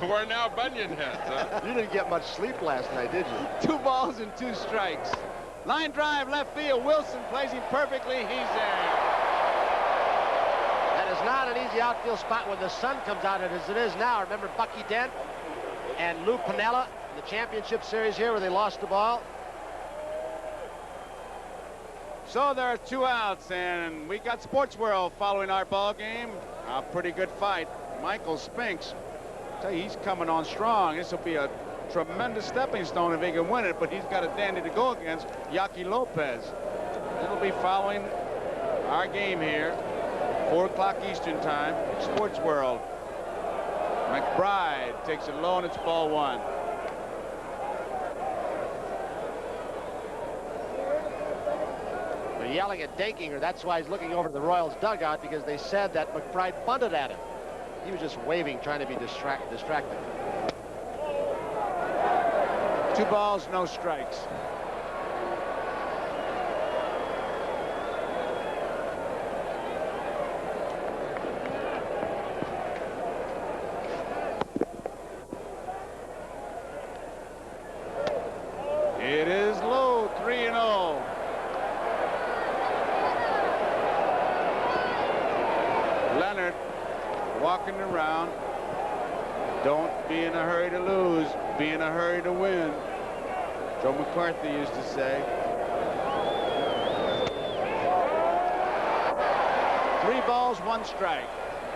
We're now Bunyanheads, huh? You didn't get much sleep last night, did you? 2 balls and 2 strikes. Line drive, left field. Wilson plays him perfectly. He's there. That is not an easy outfield spot when the sun comes out as it is now. Remember Bucky Dent and Lou Piniella in the championship series here where they lost the ball? So there are 2 outs, and we got Sports World following our ball game. A pretty good fight. Michael Spinks, I tell you, he's coming on strong. This will be a tremendous stepping stone if he can win it, but he's got a dandy to go against, Yaki Lopez. It'll be following our game here, 4 o'clock Eastern time, Sports World. McBride takes it low, and it's ball 1. They're yelling at Dankinger. That's why he's looking over to the Royals dugout, because they said that McBride bunted at him. He was just waving, trying to be distracted. 2 balls, no strikes. It is low, 3-0. Leonard walking around. Don't be in a hurry to lose. Be in a hurry to win. Joe McCarthy used to say. 3 balls, 1 strike.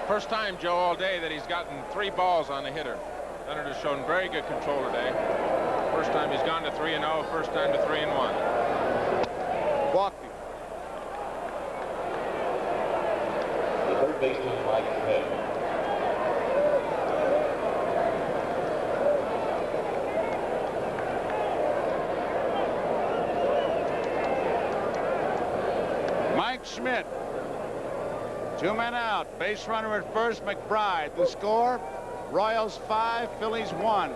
First time, Joe, all day that he's gotten 3 balls on the hitter. Leonard has shown very good control today. First time he's gone to 3-0. First time to 3-1. Walking. The third baseman, Mike Schmidt. Mike Schmidt. 2 men out. Base runner at first, McBride. The score, Royals 5, Phillies 1.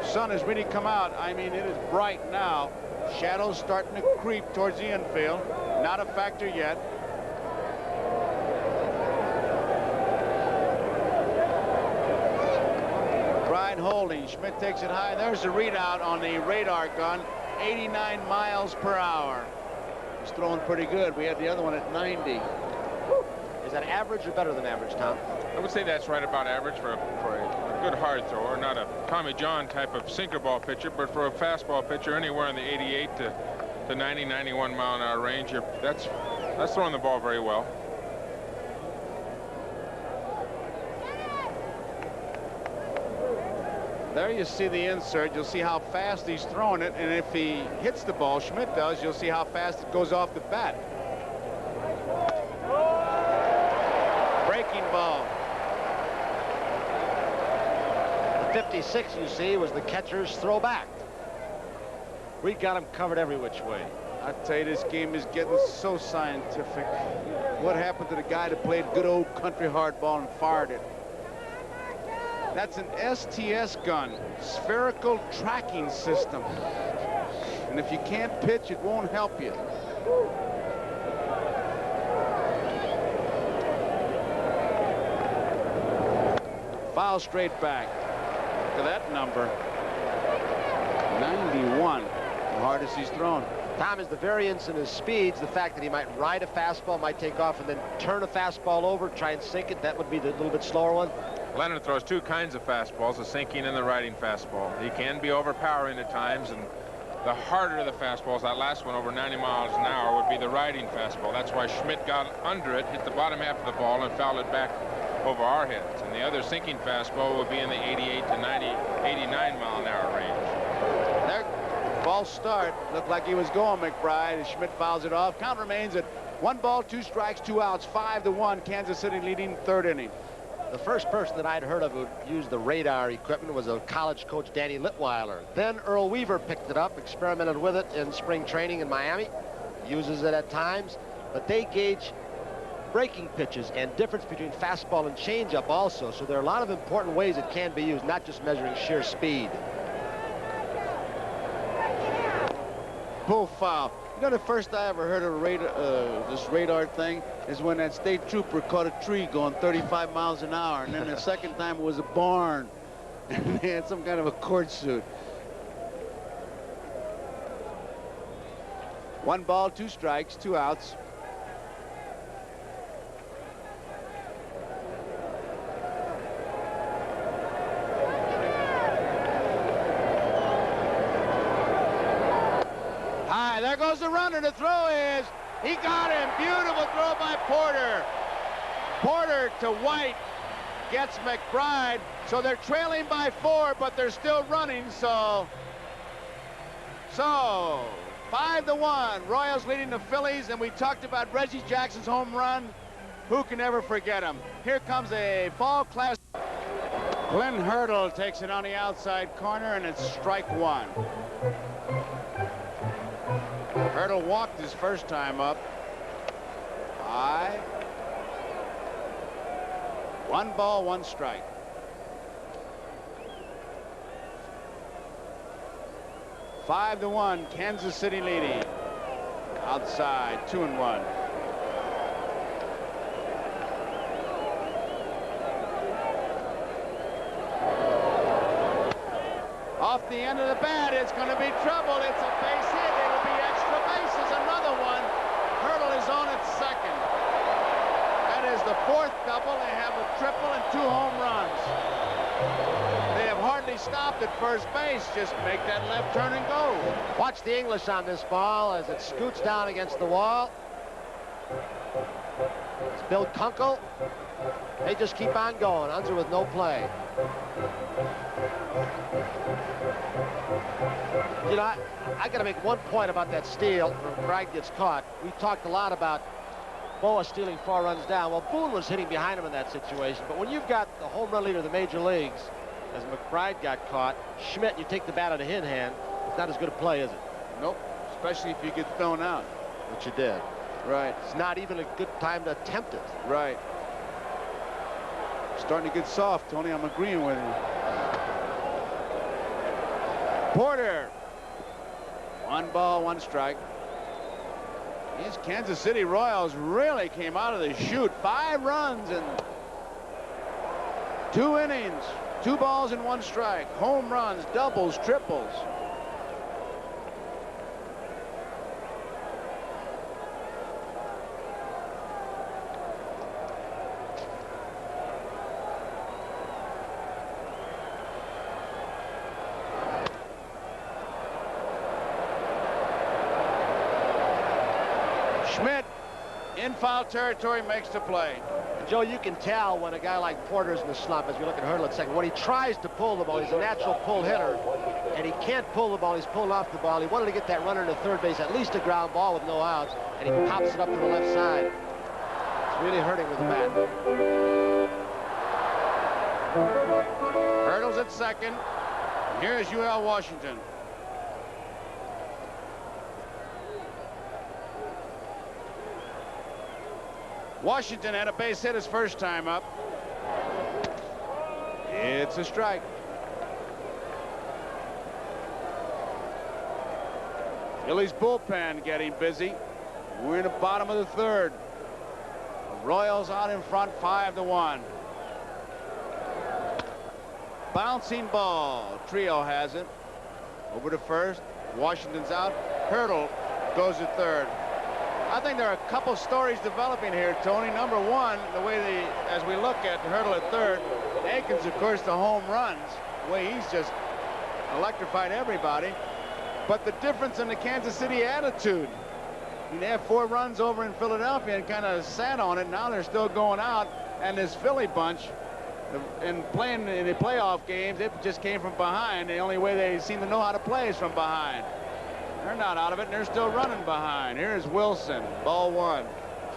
Sun has really come out. I mean, it is bright now. Shadows starting to creep towards the infield. Not a factor yet. McBride holding. Schmidt takes it high. There's the readout on the radar gun. 89 miles per hour. He's throwing pretty good. We had the other one at 90. Is that average or better than average, Tom? I would say that's right about average for a good hard thrower. Not a Tommy John type of sinker ball pitcher, but for a fastball pitcher, anywhere in the 88 to 90, 91 mile an hour range, that's throwing the ball very well. There you see the insert. You'll see how fast he's throwing it, and if he hits the ball, Schmidt does, you'll see how fast it goes off the bat. Breaking ball. The 56, you see, was the catcher's throwback. We got him covered every which way. I tell you, this game is getting so scientific. What happened to the guy that played good old country hardball and fired it? That's an STS gun, spherical tracking system. And if you can't pitch, it won't help you. Foul straight back. Look at that number. 91. The hardest he's thrown. Tom, is the variance in his speeds, the fact that he might ride a fastball, might take off, and then turn a fastball over, try and sink it, that would be the little bit slower one? Leonard throws 2 kinds of fastballs, the sinking and the riding fastball. He can be overpowering at times, and the harder the fastballs, that last one over 90 miles an hour, would be the riding fastball. That's why Schmidt got under it, hit the bottom half of the ball, and fouled it back over our heads. And the other sinking fastball would be in the 88 to 90, 89 mile an hour range. There, false start. Looked like he was going, McBride. Schmidt fouls it off. Count remains at 1 ball, 2 strikes, 2 outs, 5-1. Kansas City leading 3rd inning. The first person that I'd heard of who used the radar equipment was a college coach, Danny Litweiler. Then Earl Weaver picked it up, experimented with it in spring training in Miami, uses it at times, but they gauge breaking pitches and difference between fastball and changeup also. So there are a lot of important ways it can be used, not just measuring sheer speed. Pull foul. You know, the first I ever heard of this radar thing is when that state trooper caught a tree going 35 miles an hour, and then the second time it was a barn, and they had some kind of a court suit. 1 ball, 2 strikes, 2 outs. There goes the runner. The throw is, he got him. Beautiful throw by Porter. Porter to White gets McBride. So they're trailing by 4, but they're still running. So 5-1. Royals leading the Phillies, and we talked about Reggie Jackson's home run. Who can ever forget him? Here comes a fall class. Glenn Hurdle takes it on the outside corner, and it's strike 1. Hurdle walked his first time up. High. 1 ball, 1 strike. Five to 1, Kansas City leading. Outside, 2-1. Off the end of the bat, it's going to be trouble. It's a base hit. It'll be extra bases. Another one. Hurdle is on at second. stopped at first base. Just make that left turn and go. Watch the English on this ball as it scoots down against the wall. It's Bill Kunkel. They just keep on going. Unser with no play. You know, I got to make one point about that steal when McBride gets caught. We talked a lot about Boa stealing 4 runs down. Well, Boone was hitting behind him in that situation. But when you've got the home run leader of the major leagues, as McBride got caught, Schmidt, you take the bat out of his hand, it's not as good a play, is it? Nope, especially if you get thrown out. Which you did. Right. It's not even a good time to attempt it. Right. Starting to get soft, Tony. I'm agreeing with you. Porter. 1 ball, 1 strike. These Kansas City Royals really came out of the chute. 5 runs in 2 innings. 2 balls and 1 strike. Home runs, doubles, triples. Schmidt in foul territory makes the play. And Joe, you can tell when a guy like Porter's in the slump, as we look at Hurdle at second, when he tries to pull the ball, he's a natural pull hitter, and he can't pull the ball, he's pulling off the ball. He wanted to get that runner to third base, at least a ground ball with no outs, and he pops it up to the left side. It's really hurting with the bat. Hurdle's at second. Here's UL Washington. Washington had a base hit his first time up. It's a strike. Phillies bullpen getting busy. We're in the bottom of the 3rd. The Royals out in front 5-1. Bouncing ball. Trio has it. Over to first. Washington's out. Hurdle goes to third. I think there are a couple stories developing here, Tony. Number one, the way as we look at Hurdle at third, Akins, of course, the home runs, the way he's just electrified everybody. But the difference in the Kansas City attitude. I mean, they have 4 runs over in Philadelphia and kind of sat on it. Now they're still going out, and this Philly bunch, in playing in the playoff games, it just came from behind. The only way they seem to know how to play is from behind. They're not out of it, and they're still running behind. Here's Wilson, ball 1.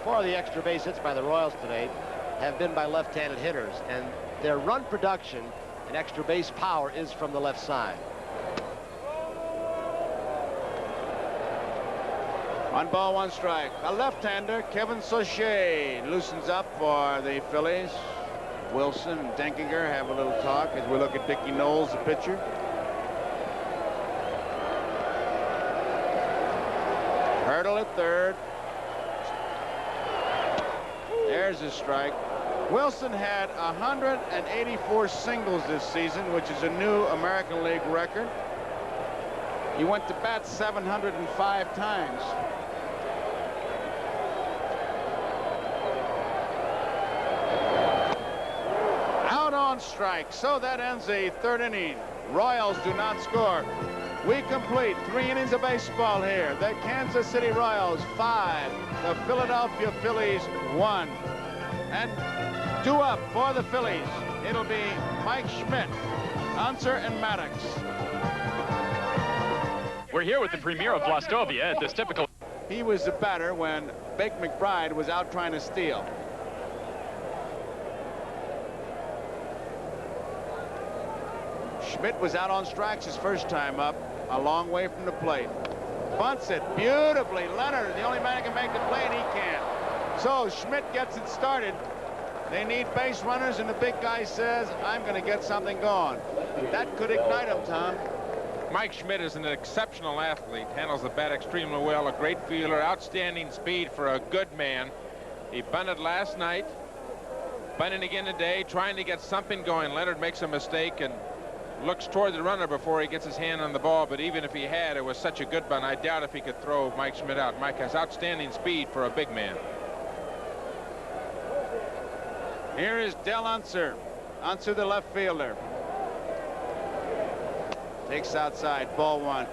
4 of the extra base hits by the Royals today have been by left-handed hitters, and their run production and extra base power is from the left side. 1 ball, 1 strike. A left-hander, Kevin Sauché, loosens up for the Phillies. Wilson and Denkinger have a little talk as we look at Dickie Knowles, the pitcher. Hurdle at third. There's a strike. Wilson had 184 singles this season, which is a new American League record. He went to bat 705 times. Out on strike. So that ends the 3rd inning. Royals do not score. We complete 3 innings of baseball here. The Kansas City Royals 5, the Philadelphia Phillies 1. And due up for the Phillies, it'll be Mike Schmidt, Unser, and Maddox. We're here with the premier of Blastovia at this typical. He was the batter when Bake McBride was out trying to steal. Schmidt was out on strikes his first time up, a long way from the plate. Bunts it beautifully. Leonard is the only man who can make the play, and he can't. So Schmidt gets it started. They need base runners, and the big guy says, I'm going to get something going. That could ignite him, Tom. Mike Schmidt is an exceptional athlete, handles the bat extremely well, a great fielder, outstanding speed for a good man. He bunted last night, bunting again today, trying to get something going. Leonard makes a mistake and looks toward the runner before he gets his hand on the ball, but even if he had, it was such a good bunt, I doubt if he could throw Mike Schmidt out. Mike has outstanding speed for a big man. Here is Del Unser. Unser, the left fielder. Takes outside, ball one.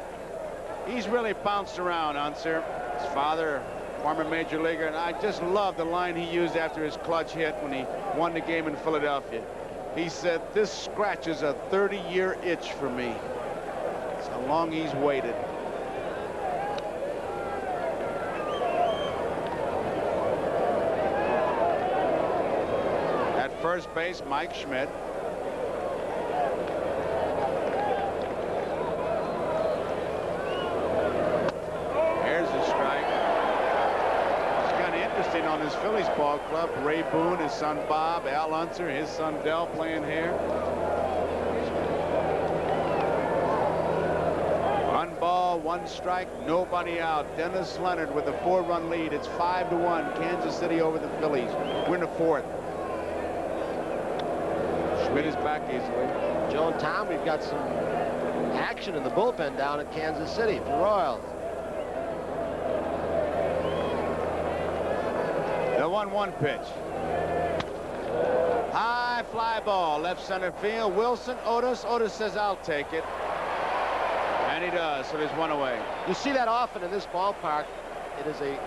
He's really bounced around, Unser. His father, former major leaguer, and I just love the line he used after his clutch hit when he won the game in Philadelphia. He said, "This scratches a 30-year itch for me." That's how long he's waited. At first base, Mike Schmidt. On his Phillies ball club, Ray Boone, his son Bob, Al Unser, his son Dell playing here. 1 ball, 1 strike, nobody out. Dennis Leonard with a 4-run lead. It's 5-1. Kansas City over the Phillies. We're in the 4th. Schmidt is back easily. Joe and Tom, we've got some action in the bullpen down at Kansas City for the Royals. The 1-1 pitch. High fly ball, left center field. Wilson, Otis. Otis says, "I'll take it." And he does, so there's 1 away. You see that often in this ballpark. It is a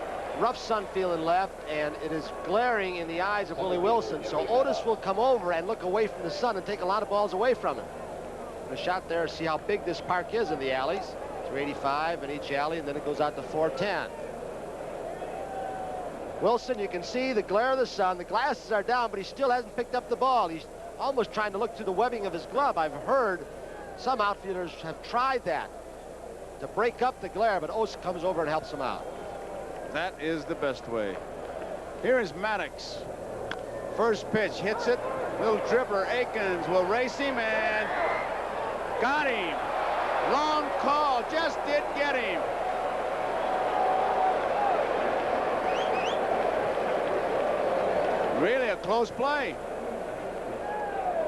rough sun feeling left, and it is glaring in the eyes of Willie Wilson. So Otis will come over and look away from the sun and take a lot of balls away from him. The shot there, see how big this park is in the alleys. 385 in each alley, and then it goes out to 410. Wilson, you can see the glare of the sun. The glasses are down, but he still hasn't picked up the ball. He's almost trying to look through the webbing of his glove. I've heard some outfielders have tried that to break up the glare, but Otis comes over and helps him out. That is the best way. Here is Maddox. First pitch, hits it. Little dribbler, Akins will race him and got him. Long call, just did get him. Really a close play.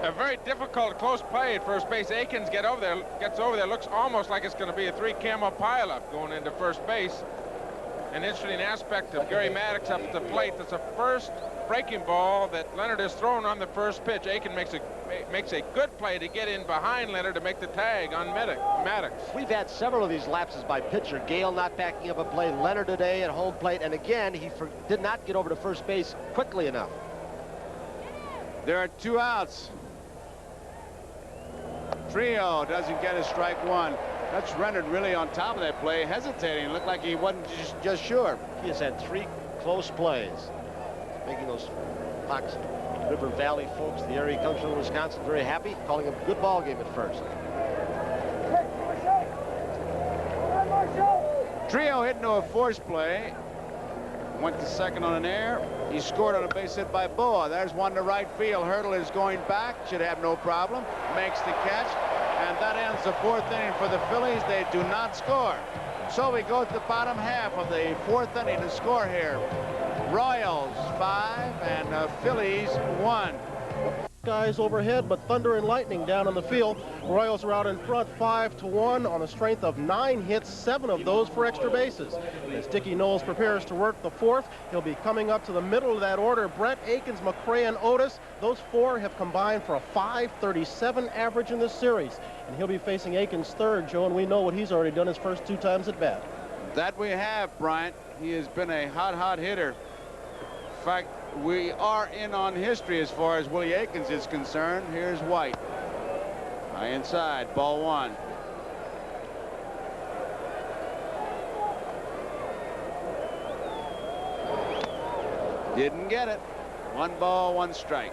A very difficult close play at first base. Akins gets over there. Looks almost like it's going to be a 3-camel pileup going into first base. An interesting aspect of Gary Maddox up at the plate. That's the first breaking ball that Leonard has thrown on the first pitch. Akins makes a good play to get in behind Leonard to make the tag on Maddox. We've had several of these lapses by pitcher. Gale not backing up a play. Leonard today at home plate, and again he did not get over to first base quickly enough. There are 2 outs. Trio doesn't get a strike 1. That's Leonard really on top of that play, hesitating. Looked like he wasn't just sure. He has had 3 close plays, making those Fox River Valley folks, the area he comes from, Wisconsin, very happy, calling him a good ball game at first. Trio hit into a force play. Went to second on an error. He scored on a base hit by Boa. There's one to right field. Hurdle is going back. Should have no problem. Makes the catch. And that ends the 4th inning for the Phillies. They do not score. So we go to the bottom half of the 4th inning to score here. Royals 5 and Phillies 1. Guys overhead, but thunder and lightning down on the field. Royals are out in front 5-1 on the strength of 9 hits, 7 of those for extra bases. As Dickie Knowles prepares to work the 4th, he'll be coming up to the middle of that order. Brett, Akins, McRae, and Otis. Those 4 have combined for a .537 average in this series. And he'll be facing Akins 3rd, Joe, and we know what he's already done his first 2 times at bat. That we have, Bryant. He has been a hot hitter. In fact, we are in on history as far as Willie Akins is concerned. Here's White. High inside, ball 1. Didn't get it. 1 ball, 1 strike.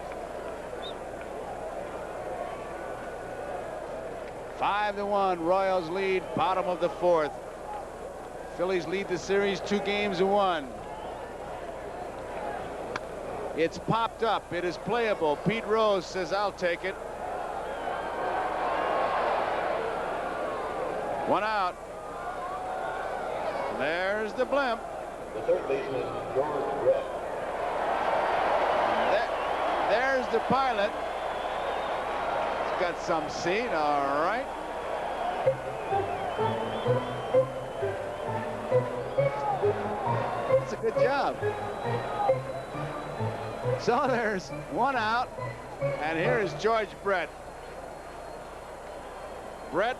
5-1, Royals lead, bottom of the 4th. Phillies lead the series 2-1. It's popped up. It is playable. Pete Rose says, "I'll take it." 1 out. There's the blimp. The 3rd baseman, George Brett. There's the pilot. He's got some seat. All right. That's a good job. So there's 1 out, and here is George Brett. Brett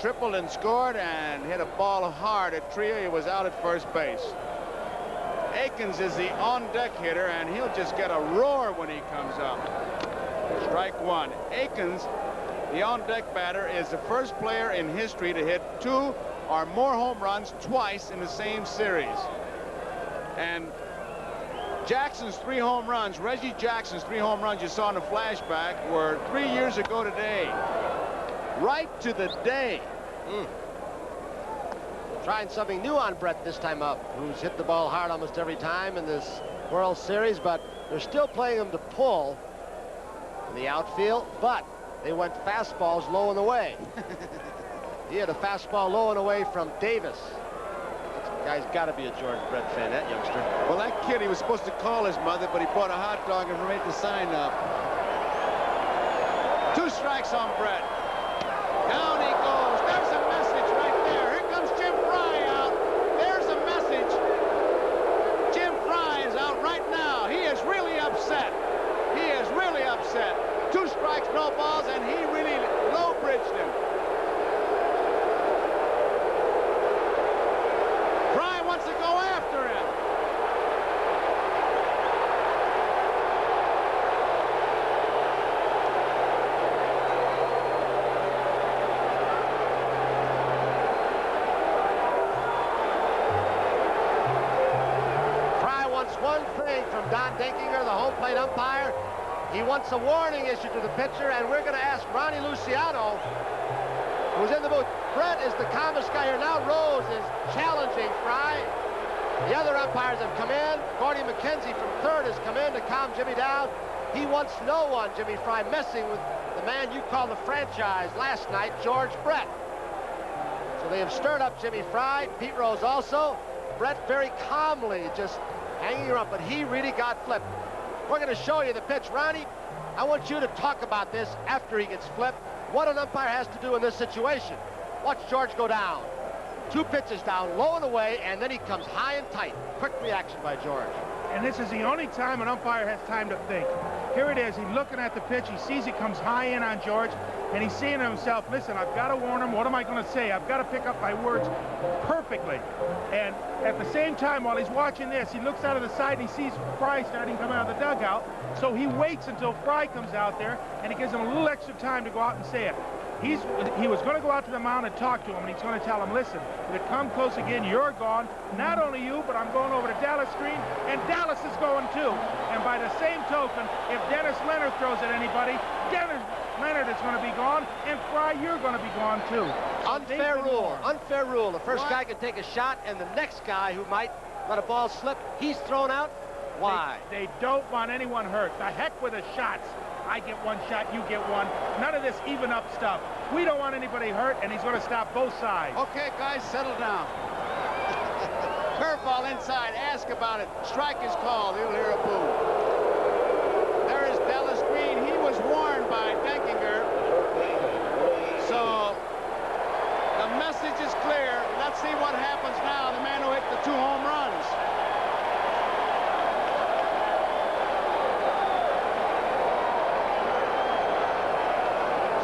tripled and scored and hit a ball hard at Tria. He was out at first base. Akins is the on-deck hitter, and he'll just get a roar when he comes up. Strike one. Akins, the on-deck batter, is the first player in history to hit 2 or more home runs twice in the same series. And Jackson's 3 home runs, Reggie Jackson's 3 home runs you saw in the flashback, were 3 years ago today. Right to the day. Trying something new on Brett this time up, who's hit the ball hard almost every time in this World Series, but they're still playing him to pull in the outfield, but they went fastballs low and away. He had a fastball low and away from Davis. This guy's got to be a George Brett fan, that youngster. Well, that kid, he was supposed to call his mother, but he brought a hot dog and made the sign up. 2 strikes on Brett. Down he goes. There's a message right there. Here comes Jim Fry out. There's a message. Jim Fry is out right now. He is really upset. He is really upset. 2 strikes, no balls, and he really low-bridged him. Fry wants to go after him. One thing from Don Denkinger, the home plate umpire. He wants a warning issued to the pitcher, and we're going to ask Ronnie Luciano, who's in the booth. Brett is the calmest guy here. Now Rose is challenging Fry. The other umpires have come in. Gordy McKenzie from third has come in to calm Jimmy down. He wants no one, Jimmy Fry, messing with the man you called the franchise last night, George Brett. So they have stirred up Jimmy Fry. Pete Rose also. Brett very calmly just hanging around, but he really got flipped. We're going to show you the pitch. Ronnie, I want you to talk about this after he gets flipped. What an umpire has to do in this situation. Watch George go down. 2 pitches down, low and away, and then he comes high and tight. Quick reaction by George. And this is the only time an umpire has time to think. Here it is. He's looking at the pitch. He sees it comes high in on George, and he's saying to himself, listen, I've got to warn him. What am I going to say? I've got to pick up my words perfectly. And at the same time, while he's watching this, he looks out of the side and he sees Fry starting to come out of the dugout. So he waits until Fry comes out there, and he gives him a little extra time to go out and say it. He was going to go out to the mound and talk to him, and he's going to tell him, listen, if it come close again, you're gone. Not only you, but I'm going over to Dallas Green, and Dallas is going too. And by the same token, if Dennis Leonard throws at anybody, Dennis Leonard is going to be gone, and Fry, you're going to be gone too. Unfair rule. Unfair rule. The first guy can take a shot, and the next guy who might let a ball slip, he's thrown out. Why? They don't want anyone hurt. The heck with the shots. I get 1 shot, you get 1. None of this even up stuff. We don't want anybody hurt, and he's going to stop both sides. Okay, guys, settle down. Curveball inside. Ask about it. Strike is called. You'll hear a boo. There is Dallas Green. He was warned by Denkinger. So the message is clear. Let's see what happens now. The man who hit the 2 home runs.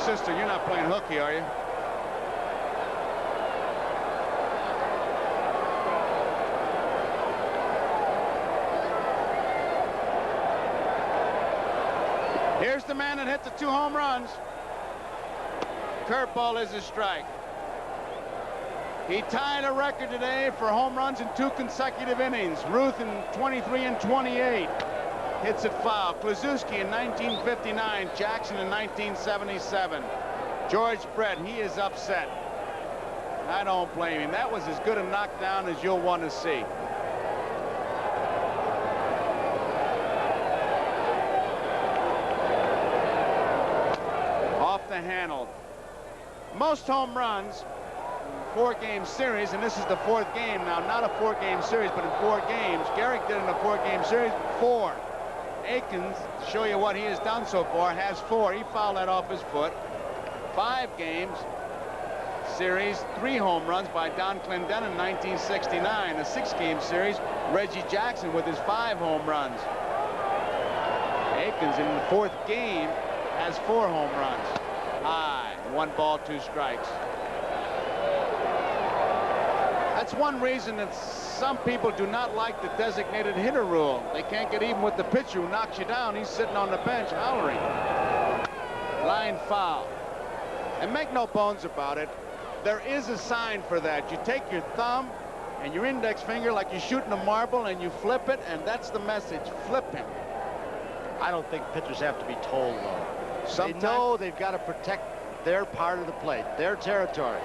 Sister, you're not playing hooky, are you? Here's the man that hit the 2 home runs. Curveball is a strike. He tied a record today for home runs in 2 consecutive innings. Ruth in 23 and 28. Hits it foul. Kluszewski in 1959. Jackson in 1977. George Brett, he is upset. I don't blame him. That was as good a knockdown as you'll want to see. Off the handle. Most home runs, 4-game series, and this is the 4th game now. Not a 4-game series, but in 4 games. Gehrig did in a 4-game series 4. Akins, to show you what he has done so far, has 4. He fouled that off his foot. 5 games series, 3 home runs by Don Clendenin in 1969. A 6-game series, Reggie Jackson with his 5 home runs. Akins in the 4th game has 4 home runs. High, 1 ball, 2 strikes. It's one reason that some people do not like the designated hitter rule. They can't get even with the pitcher who knocks you down. He's sitting on the bench hollering. Line foul. And make no bones about it, there is a sign for that. You take your thumb and your index finger like you're shooting a marble and you flip it, and that's the message. Flip him. I don't think pitchers have to be told, though. Sometimes they know they've got to protect their part of the plate, their territory.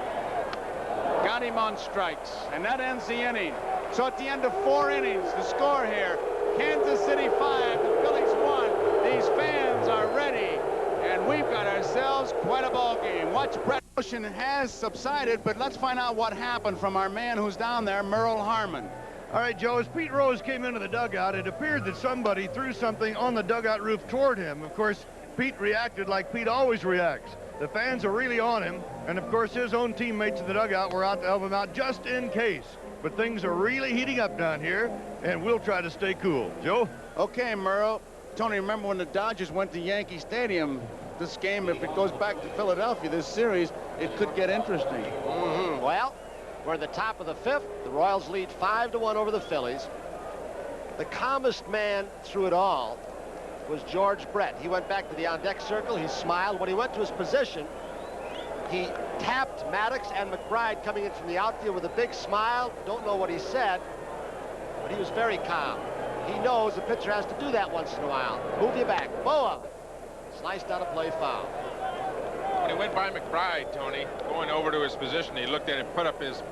Got him on strikes, and that ends the inning. So at the end of 4 innings, the score here, Kansas City 5, the Phillies 1. These fans are ready, and we've got ourselves quite a ball game. Watch Brett. Motion has subsided, but let's find out what happened from our man who's down there, Merle Harmon. All right, Joe, as Pete Rose came into the dugout, it appeared that somebody threw something on the dugout roof toward him. Of course, Pete reacted like Pete always reacts. The fans are really on him, and of course his own teammates in the dugout were out to help him out just in case. But things are really heating up down here, and we'll try to stay cool. Joe? Okay, Merle. Tony, remember when the Dodgers went to Yankee Stadium? This game, if it goes back to Philadelphia, this series, it could get interesting. Well, we're at the top of the 5th. The Royals lead 5-1 over the Phillies. The calmest man through it all was George Brett. He went back to the on-deck circle. He smiled. When he went to his position, he tapped Maddox and McBride coming in from the outfield with a big smile. Don't know what he said, but he was very calm. He knows the pitcher has to do that once in a while. Move you back. Boa. Sliced out a play foul. When he went by McBride, Tony, going over to his position, he looked at him, put up his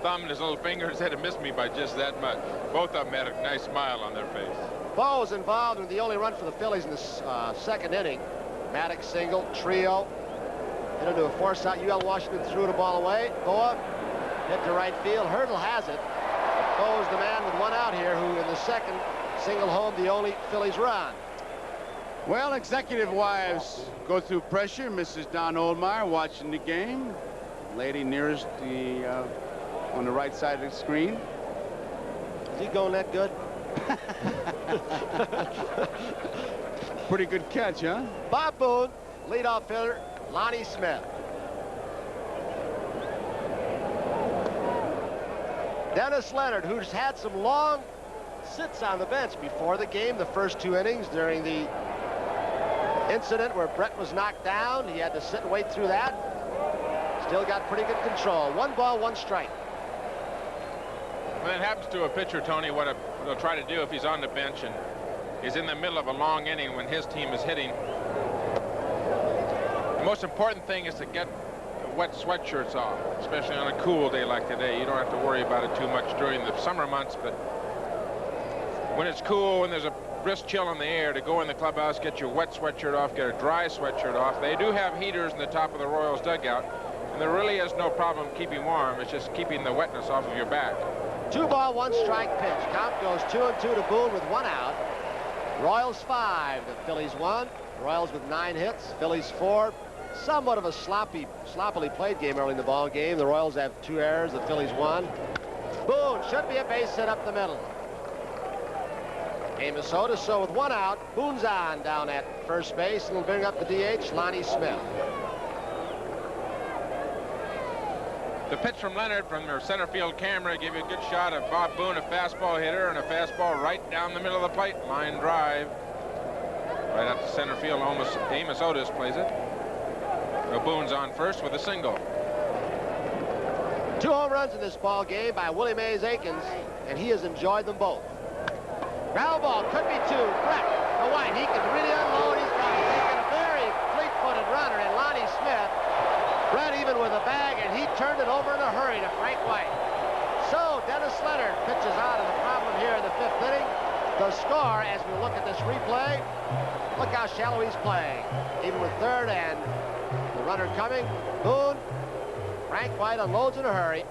thumb and his little finger and said it missed me by just that much. Both of them had a nice smile on their face. Bo was involved in the only run for the Phillies in the 2nd inning. Maddox single, trio. Hit into a force out. UL Washington threw the ball away. Boa hit to right field. Hurdle has it. Bo's the man with 1 out here who in the 2nd singled home the only Phillies run. Well, executive wives go through pressure. Mrs. Don Oldmeyer watching the game. Lady nearest the on the right side of the screen. Is he going that good? Pretty good catch, huh? Bob Boone, leadoff hitter, Lonnie Smith. Dennis Leonard, who's had some long sits on the bench before the game, the first 2 innings during the incident where Brett was knocked down. He had to sit and wait through that. Still got pretty good control. 1 ball, 1 strike. When it happens to a pitcher, Tony, what he'll try to do if he's on the bench and is in the middle of a long inning when his team is hitting, the most important thing is to get wet sweatshirts off, especially on a cool day like today. You don't have to worry about it too much during the summer months, but when it's cool, when there's a brisk chill in the air, to go in the clubhouse, get your wet sweatshirt off, get a dry sweatshirt off. They do have heaters in the top of the Royals dugout, and there really is no problem keeping warm. It's just keeping the wetness off of your back. 2 ball, 1 strike pitch. Count goes 2-2 to Boone with 1 out. Royals 5, the Phillies 1. Royals with 9 hits, Phillies 4. Somewhat of a sloppily played game early in the ball game. The Royals have 2 errors, the Phillies 1. Boone should be a base hit up the middle. Amos Otis, so with 1 out, Boone's on down at first base, and will bring up the DH, Lonnie Smith. The pitch from Leonard from their center field camera gave you a good shot of Bob Boone, a fastball hitter, and a fastball right down the middle of the plate. Line drive. Right out to center field, almost Amos Otis plays it. So Boone's on first with a single. 2 home runs in this ball game by Willie Mays Akins, and he has enjoyed them both. Ground ball, could be 2. Brett, the white, he can really unload. He's got taken a very fleet-footed runner in Lonnie Smith. Brett even with a bag, and he turned it over in a hurry to Frank White. So Dennis Leonard pitches out of the problem here in the 5th inning. The score, as we look at this replay, look how shallow he's playing. Even with 3rd and the runner coming, Boone, Frank White unloads in a hurry.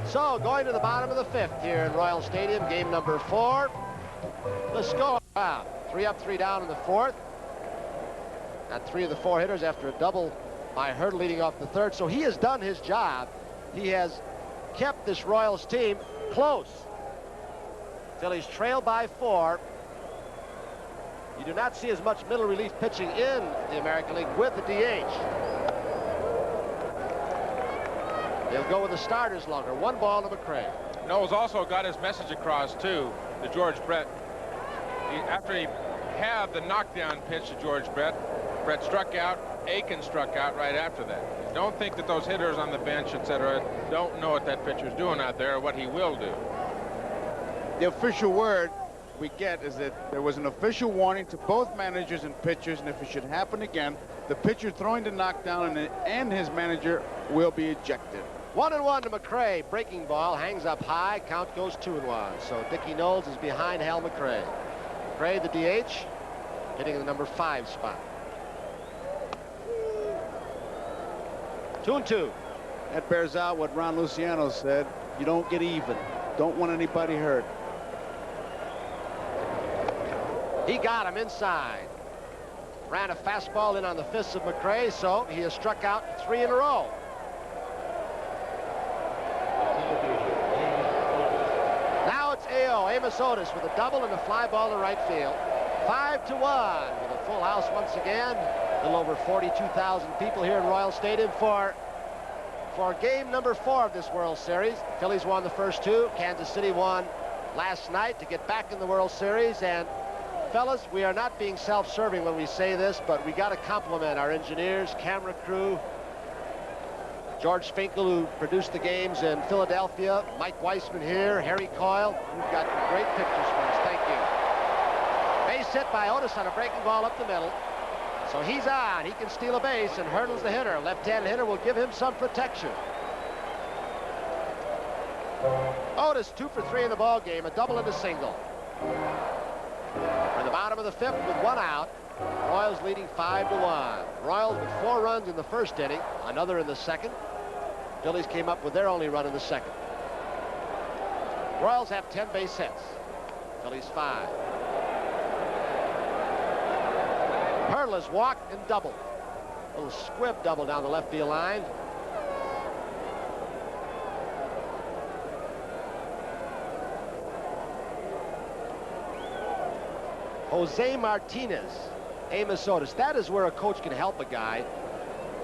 So going to the bottom of the 5th here in Royal Stadium, game number 4. The score, 3 up, 3 down in the 4th. Got 3 of the 4 hitters after a double by Hurdle leading off the 3rd. So he has done his job. He has kept this Royals team close. Phillies trail by 4. You do not see as much middle relief pitching in the American League with the DH. They'll go with the starters longer. 1 ball to McRae. Knowles also got his message across, too, to George Brett. After he had the knockdown pitch to George Brett struck out. Akins struck out right after that. Don't think that those hitters on the bench, etc., don't know what that pitcher's doing out there or what he will do. The official word we get is that there was an official warning to both managers and pitchers, and if it should happen again, the pitcher throwing the knockdown and his manager will be ejected. 1-1 to McRae. Breaking ball hangs up high. Count goes 2-1. So Dickie Knowles is behind Hal McRae. McRae, the DH, hitting the number 5 spot. 2-2. That bears out what Ron Luciano said. You don't get even. Don't want anybody hurt. He got him inside. Ran a fastball in on the fists of McRae, so he has struck out 3 in a row. Now it's A.O. Amos Otis with a double and a fly ball to right field. 5-1 with a full house once again. A little over 42,000 people here in Royal Stadium for game number 4 of this World Series. Phillies won the first 2. Kansas City won last night to get back in the World Series. And fellas, we are not being self-serving when we say this, but we got to compliment our engineers, camera crew, George Finkel, who produced the games in Philadelphia, Mike Weissman here, Harry Coyle. We've got great pictures for us. Thank you. Base hit by Otis on a breaking ball up the middle. So he's on. He can steal a base and hurdles the hitter. Left-handed hitter will give him some protection. Otis 2 for 3 in the ball game, a double and a single. We're in the bottom of the 5th with 1 out. Royals leading 5-1. Royals with 4 runs in the first inning, another in the second. Phillies came up with their only run in the second. Royals have 10 base hits. Phillies 5. Hurdler's walk and double. A little squib double down the left field line. Jose Martinez, Amos Otis. That is where a coach can help a guy.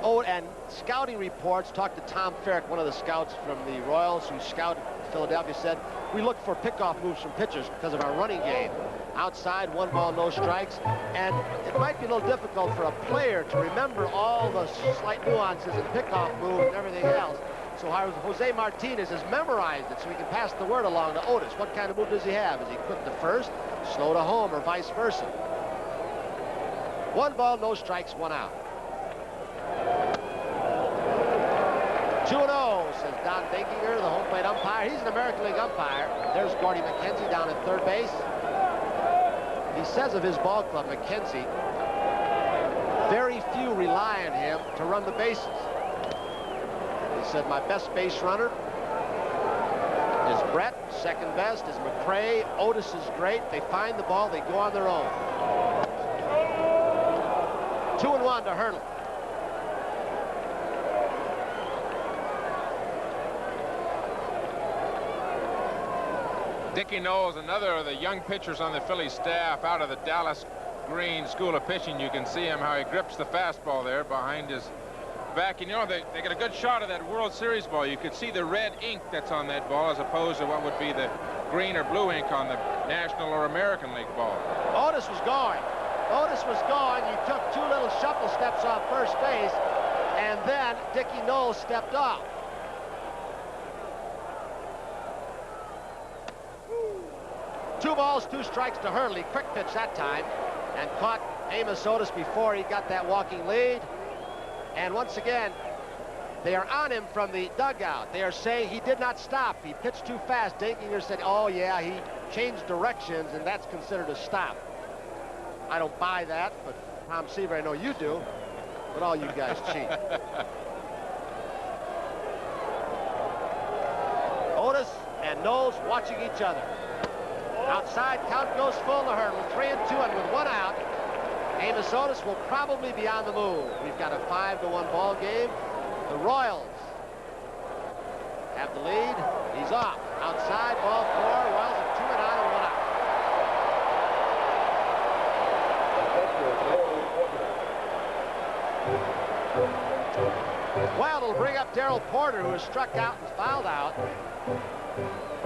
Oh, and scouting reports, talked to Tom Ferrick, one of the scouts from the Royals who scouted Philadelphia, said, we look for pickoff moves from pitchers because of our running game. Outside, 1 ball, no strikes. And it might be a little difficult for a player to remember all the slight nuances in pickoff moves and everything else. So Jose Martinez has memorized it so he can pass the word along to Otis. What kind of move does he have? Is he quick to first, slow to home, or vice versa? 1 ball, no strikes, 1 out. 2-0, says Don Dinkinger, the home plate umpire. He's an American League umpire. There's Gordy McKenzie down at third base. He says of his ball club, McKenzie, very few rely on him to run the bases. He said, my best base runner is Brett. Second best is McRae. Otis is great. They find the ball. They go on their own. 2-1 to Hurdle. Dickie Knowles, another of the young pitchers on the Phillies staff out of the Dallas Green School of Pitching. You can see him how he grips the fastball there behind his back. And you know, they get a good shot of that World Series ball. You could see the red ink that's on that ball as opposed to what would be the green or blue ink on the National or American League ball. Otis was going. Otis was going. He took 2 little shuffle steps off first base, and then Dickie Knowles stepped off. Two balls, 2 strikes to Hurley. Quick pitch that time, and caught Amos Otis before he got that walking lead. And once again, they are on him from the dugout. They are saying he did not stop. He pitched too fast. Dinkinger said, oh, yeah, he changed directions, and that's considered a stop. I don't buy that, but Tom Seaver, I know you do. But all you guys cheat. Otis and Knowles watching each other. Outside, count goes full to Hurdle. 3-2, and with 1 out, Amos Otis will probably be on the move. We've got a 5-1 ball game. The Royals have the lead. He's off. Outside, ball 4. Royals are 2 and on and 1 out. Well, it'll bring up Darrell Porter, who has struck out and fouled out.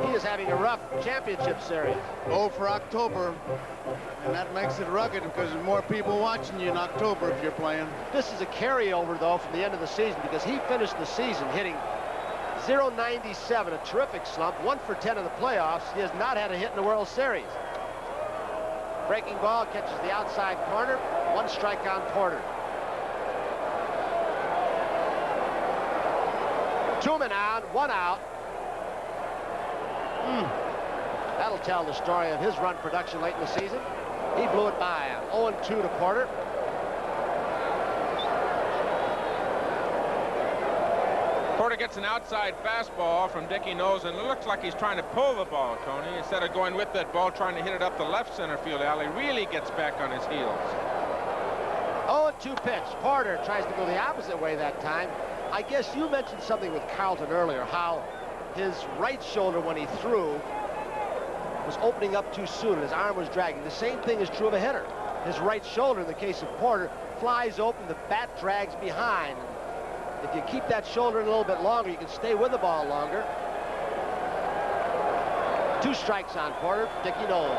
He is having a rough championship series. Oh, for October. And that makes it rugged because there's more people watching you in October if you're playing. This is a carryover, though, from the end of the season because he finished the season hitting .097, a terrific slump, 1 for 10 in the playoffs. He has not had a hit in the World Series. Breaking ball catches the outside corner. 1 strike on Porter. 2 men on, 1 out. That'll tell the story of his run production late in the season. He blew it by him. 0-2 to Porter. Porter gets an outside fastball from Dickie Knowles, and it looks like he's trying to pull the ball, Tony. Instead of going with that ball, trying to hit it up the left center field alley, really gets back on his heels. 0-2 pitch. Porter tries to go the opposite way that time. I guess you mentioned something with Carlton earlier, how his right shoulder when he threw was opening up too soon and his arm was dragging. The same thing is true of a hitter. His right shoulder, in the case of Porter, flies open, the bat drags behind. If you keep that shoulder in a little bit longer, you can stay with the ball longer. 2 strikes on Porter. Dickie Knowles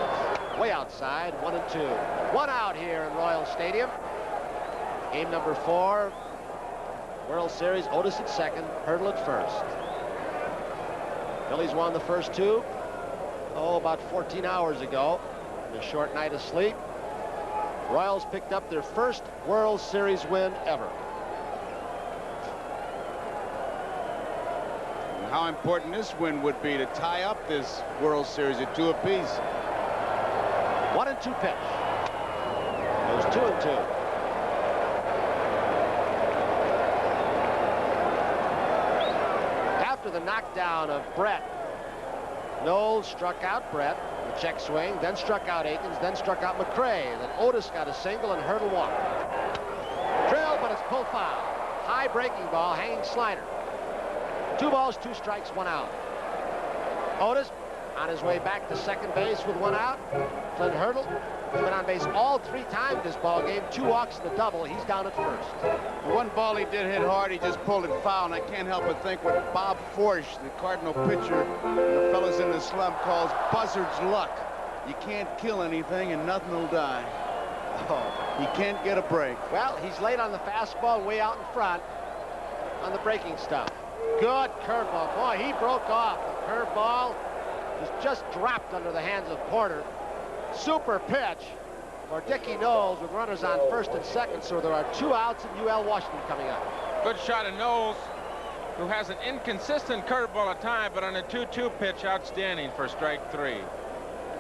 way outside, 1-2. 1 out here in Royal Stadium. Game number 4. World Series, Otis at second, Hurdle at first. Phillies won the first 2, about 14 hours ago. A short night of sleep. Royals picked up their first World Series win ever. And how important this win would be to tie up this World Series at 2 apiece. 1-2 pitch. Goes 2-2. After the knockdown of Brett, Knowles struck out Brett, the check swing, then struck out Akins, then struck out McRae. Then Otis got a single and Hurdle walked. Drill, but it's pulled foul. High breaking ball, hanging slider. 2 balls, 2 strikes, 1 out. Otis on his way back to second base with 1 out. Clint Hurdle has been on base all 3 times this ball game. 2 walks and a double. He's down at first. The one ball he did hit hard, he just pulled it foul, and I can't help but think what Bob Forsch, the Cardinal pitcher, the fellas in the slump, calls buzzard's luck. You can't kill anything and nothing will die. Oh, he can't get a break. Well, he's late on the fastball, way out in front on the breaking stuff. Good curveball. Boy, he broke off. The curveball was just dropped under the hands of Porter. Super pitch for Dickie Knowles with runners on first and second, so there are 2 outs and UL Washington coming up. Good shot of Knowles, who has an inconsistent curveball at time, but on a 2-2 pitch, outstanding for strike 3.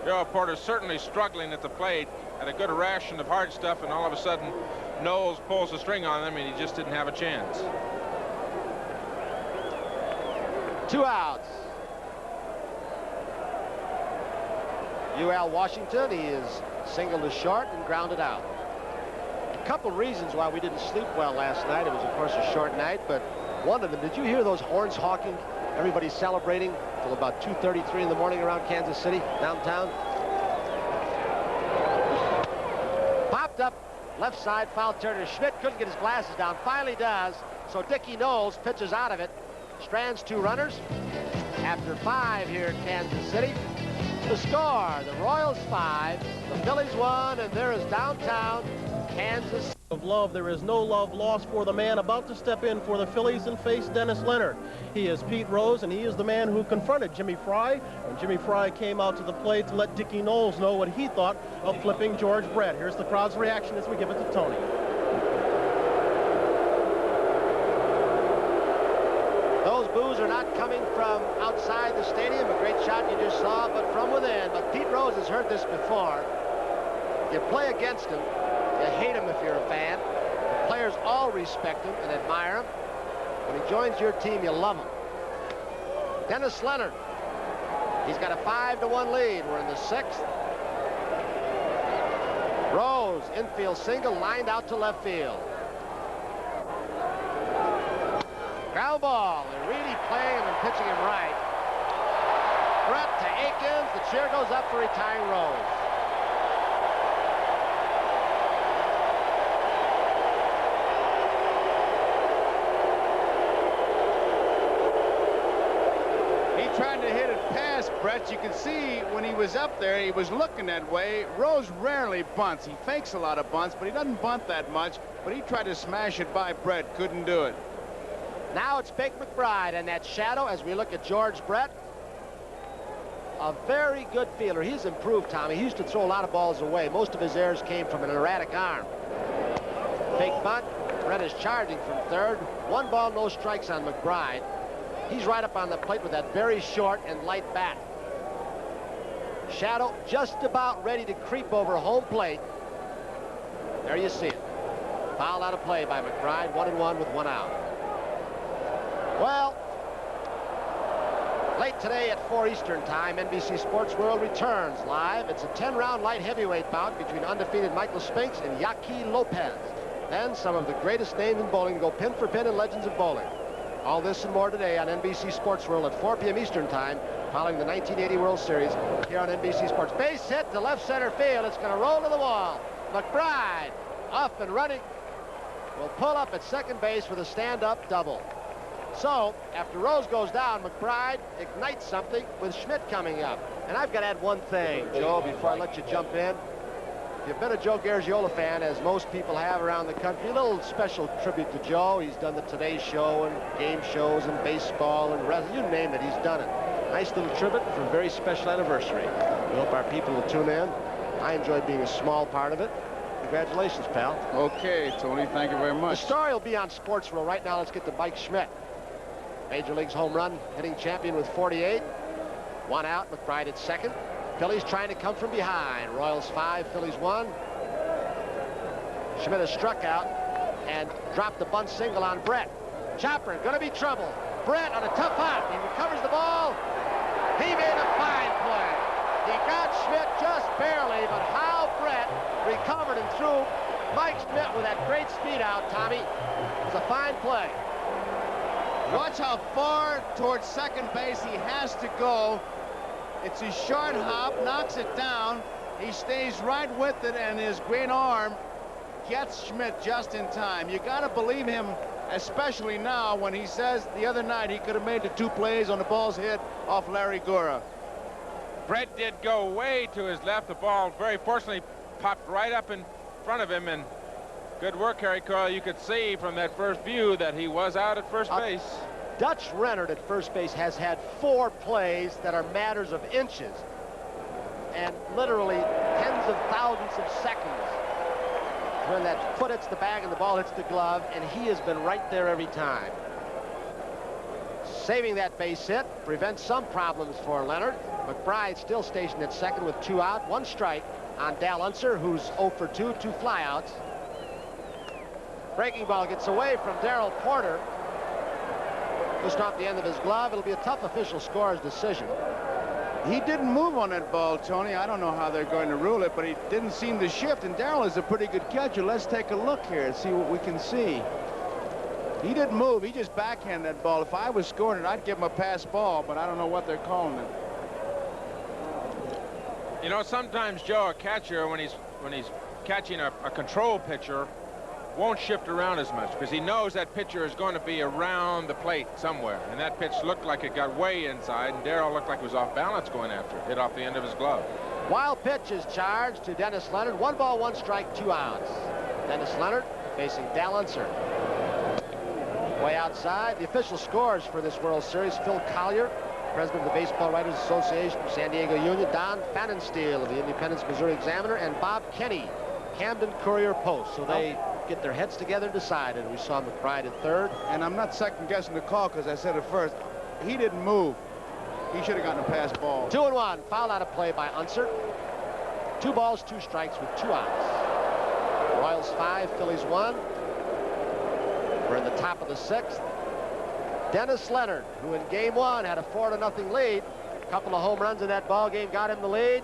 Joe Porter certainly struggling at the plate, had a good ration of hard stuff, and all of a sudden Knowles pulls the string on them, and he just didn't have a chance. 2 outs. UL Washington, he is singled to short and grounded out. A couple reasons why we didn't sleep well last night. It was, of course, a short night, but one of them, did you hear those horns honking? Everybody celebrating till about 2:33 in the morning around Kansas City, downtown. Popped up, left side, foul territory. Schmidt couldn't get his glasses down, finally does, so Dickie Knowles pitches out of it. Strands 2 runners. After 5 here in Kansas City. The score, the Royals 5, the Phillies 1, and there is downtown Kansas. Of love, there is no love lost for the man about to step in for the Phillies and face Dennis Leonard. He is Pete Rose, and he is the man who confronted Jimmy Fry when Jimmy Fry came out to the plate to let Dickie Knowles know what he thought of flipping George Brett. Here's the crowd's reaction as we give it to Tony. Those boos are not coming from outside the stadium, a great shot you just saw, but from within. But Pete Rose has heard this before. You play against him, you hate him if you're a fan. The players all respect him and admire him. When he joins your team, you love him. Dennis Leonard, he's got a 5-1 lead. We're in the 6th. Rose, infield single, lined out to left field. Ground ball. They're really playing him and pitching him right. Brett to Akins. The cheer goes up for retiring Rose. He tried to hit it past Brett, you can see when he was up there, he was looking that way. Rose rarely bunts. He fakes a lot of bunts, but he doesn't bunt that much. But he tried to smash it by Brett, couldn't do it. Now it's Big McBride and that shadow as we look at George Brett. A very good fielder. He's improved, Tommy. He used to throw a lot of balls away. Most of his errors came from an erratic arm. Fake bunt. Brett is charging from third. 1 ball, no strikes on McBride. He's right up on the plate with that very short and light bat. Shadow just about ready to creep over home plate. There you see it. Foul out of play by McBride. 1-1 with 1 out. Well, late today at 4 Eastern time, NBC Sports World returns live. It's a 10-round light heavyweight bout between undefeated Michael Spinks and Yaqui Lopez. Then some of the greatest names in bowling go pin for pin in Legends of Bowling. All this and more today on NBC Sports World at 4 p.m. Eastern time, following the 1980 World Series here on NBC Sports. Base hit to left center field. It's going to roll to the wall. McBride off and running. Will pull up at second base with a stand-up double. So, after Rose goes down, McBride ignites something with Schmidt coming up. And I've got to add one thing, Joe, before I let you jump in. If you've been a Joe Garagiola fan, as most people have around the country, a little special tribute to Joe. He's done the Today Show and game shows and baseball and wrestling. You name it, he's done it. Nice little tribute for a very special anniversary. We hope our people will tune in. I enjoyed being a small part of it. Congratulations, pal. Okay, Tony, thank you very much. The story will be on Sports World. Right now, let's get to Mike Schmidt. Major League's home run hitting champion with 48. 1 out, McBride at second. Phillies trying to come from behind. Royals 5, Phillies 1. Schmidt has struck out and dropped the bunt single on Brett. Chopper, going to be trouble. Brett on a tough hop. He recovers the ball. He made a fine play. He got Schmidt just barely, but how Brett recovered and threw Mike Schmidt with that great speed out, Tommy. It's a fine play. Watch how far towards second base he has to go. It's a short hop, knocks it down. He stays right with it, and his great arm gets Schmidt just in time. You got to believe him, especially now when he says the other night he could have made the 2 plays on the balls hit off Larry Gura. Brett did go way to his left. The ball very fortunately popped right up in front of him, and good work, Harry Coyle. You could see from that first view that he was out at first base. Dutch Leonard at first base has had 4 plays that are matters of inches and literally tens of thousands of seconds when that foot hits the bag and the ball hits the glove, and he has been right there every time. Saving that base hit prevents some problems for Leonard. McBride still stationed at second with 2 out, 1 strike on Dal Unser, who's 0 for 2, 2 flyouts. Breaking ball gets away from Darrell Porter. Just off the end of his glove. It'll be a tough official scorer's decision. He didn't move on that ball, Tony. I don't know how they're going to rule it, but he didn't seem to shift, and Darrell is a pretty good catcher. Let's take a look here and see what we can see. He didn't move. He just backhanded that ball. If I was scoring it, I'd give him a pass ball, but I don't know what they're calling it. You know, sometimes, Joe, a catcher, when he's catching a control pitcher, won't shift around as much because he knows that pitcher is going to be around the plate somewhere. And that pitch looked like it got way inside, and Darrell looked like he was off balance going after it. Hit off the end of his glove. Wild pitch is charged to Dennis Leonard. 1 ball, 1 strike, 2 outs. Dennis Leonard facing Dal Unser. Way outside. The official scores for this World Series: Phil Collier, president of the Baseball Writers Association of San Diego Union; Don Pfannenstiel of the Independence Missouri Examiner; and Bob Kenny, Camden Courier Post. So they get their heads together and decide. And we saw McBride at third. And I'm not second-guessing the call because I said it first. He didn't move. He should have gotten a pass ball. 2-1. Foul out of play by Unser. 2 balls, 2 strikes with 2 outs. Royals 5, Phillies 1. We're in the top of the 6th. Dennis Leonard, who in game 1 had a 4-0 lead. A couple of home runs in that ball game got him the lead.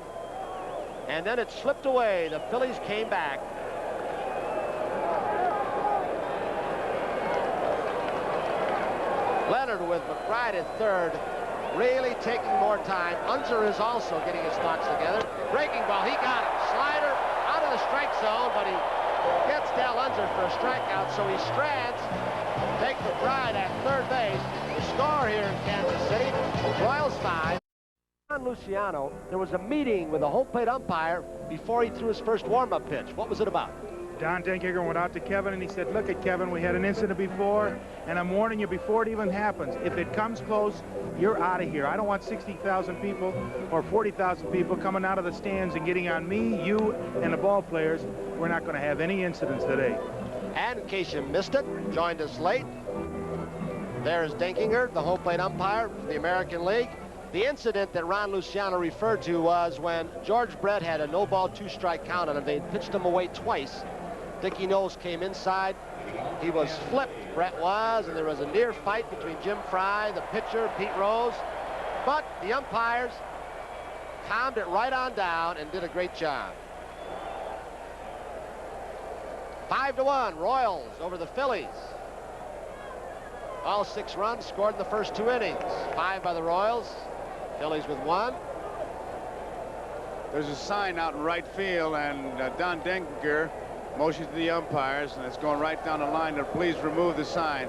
And then it slipped away. The Phillies came back. Leonard with McBride at third, really taking more time. Unser is also getting his thoughts together. Breaking ball, he got it. Slider out of the strike zone, but he gets Dal Unser for a strikeout, so he strands. Take McBride at third base. The score here in Kansas City: Royals 5, Luciano, there was a meeting with the home plate umpire before he threw his first warm-up pitch. What was it about? Don Denkinger went out to Kevin and he said, look at Kevin, we had an incident before, and I'm warning you before it even happens. If it comes close, you're out of here. I don't want 60,000 people or 40,000 people coming out of the stands and getting on me, you, and the ball players. We're not going to have any incidents today. And in case you missed it, joined us late, there's Denkinger, the home plate umpire for the American League. The incident that Ron Luciano referred to was when George Brett had a no-ball, two-strike count on him. They pitched him away twice. Dickie Knowles came inside. He was flipped, Brett was, and there was a near fight between Jim Fry, the pitcher, Pete Rose. But the umpires calmed it right on down and did a great job. 5-1, Royals over the Phillies. All 6 runs scored in the first 2 innings. 5 by the Royals, Phillies with 1. There's a sign out in right field, and Don Denkinger motions to the umpires, and it's going right down the line to please remove the sign.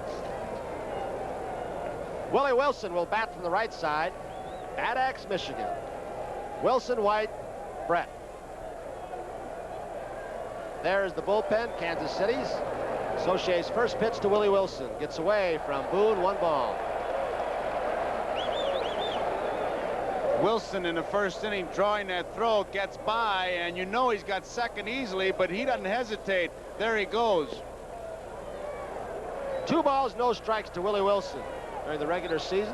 Willie Wilson will bat from the right side at Axe, Michigan. Wilson, White, Brett. There's the bullpen, Kansas City's. Sauchier's first pitch to Willie Wilson. Gets away from Boone, 1 ball. Wilson in the first inning drawing that throw, gets by, and you know he's got second easily, but he doesn't hesitate. There he goes. 2 balls, no strikes to Willie Wilson during the regular season.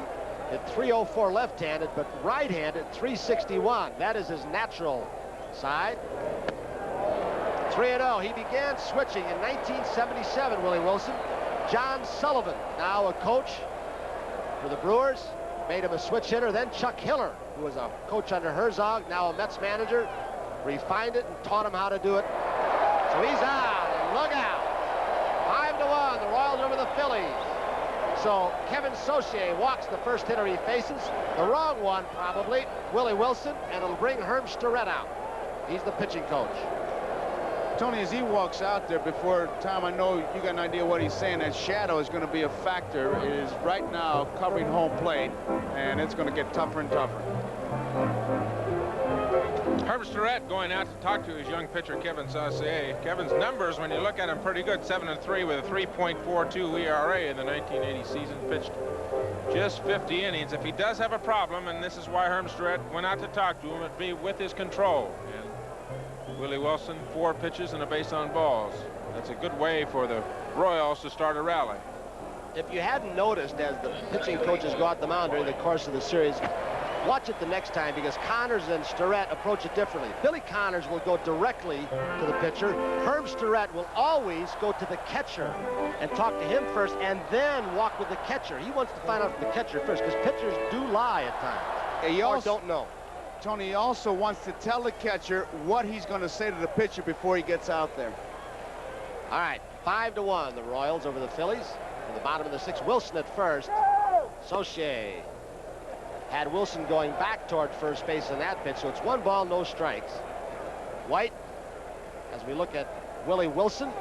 Hit .304 left-handed, but right-handed .361. That is his natural side. 3-0. He began switching in 1977, Willie Wilson. John Sullivan, now a coach for the Brewers, made him a switch hitter. Then Chuck Hiller, who was a coach under Herzog, now a Mets manager, refined it and taught him how to do it. So he's out, and look out. 5-1, the Royals over the Phillies. So Kevin Sauchier walks the first hitter he faces. The wrong one, probably, Willie Wilson, and it'll bring Herm Starrett out. He's the pitching coach. Tony, as he walks out there, before Tom, I know you got an idea what he's saying. That shadow is going to be a factor. It is right now covering home plate, and it's going to get tougher and tougher. Herm Starrett going out to talk to his young pitcher, Kevin Saucier. Kevin's numbers, when you look at him, pretty good. 7-3 with a 3.42 ERA in the 1980 season. Pitched just 50 innings. If he does have a problem, and this is why Herm Starrett went out to talk to him, it'd be with his control. And Willie Wilson, 4 pitches and a base on balls. That's a good way for the Royals to start a rally. If you hadn't noticed, as the pitching coaches go out the mound during the course of the series, watch it the next time, because Connors and Starrett approach it differently. Billy Connors will go directly to the pitcher. Herm Starrett will always go to the catcher and talk to him first, and then walk with the catcher. He wants to find out from the catcher first, because pitchers do lie at times. He or don't know. Tony, he also wants to tell the catcher what he's going to say to the pitcher before he gets out there. All right, 5-1, the Royals over the Phillies. In the bottom of the 6th, Wilson at first. Saucier had Wilson going back toward first base on that pitch, so it's 1 ball, no strikes. White, as we look at Willie Wilson,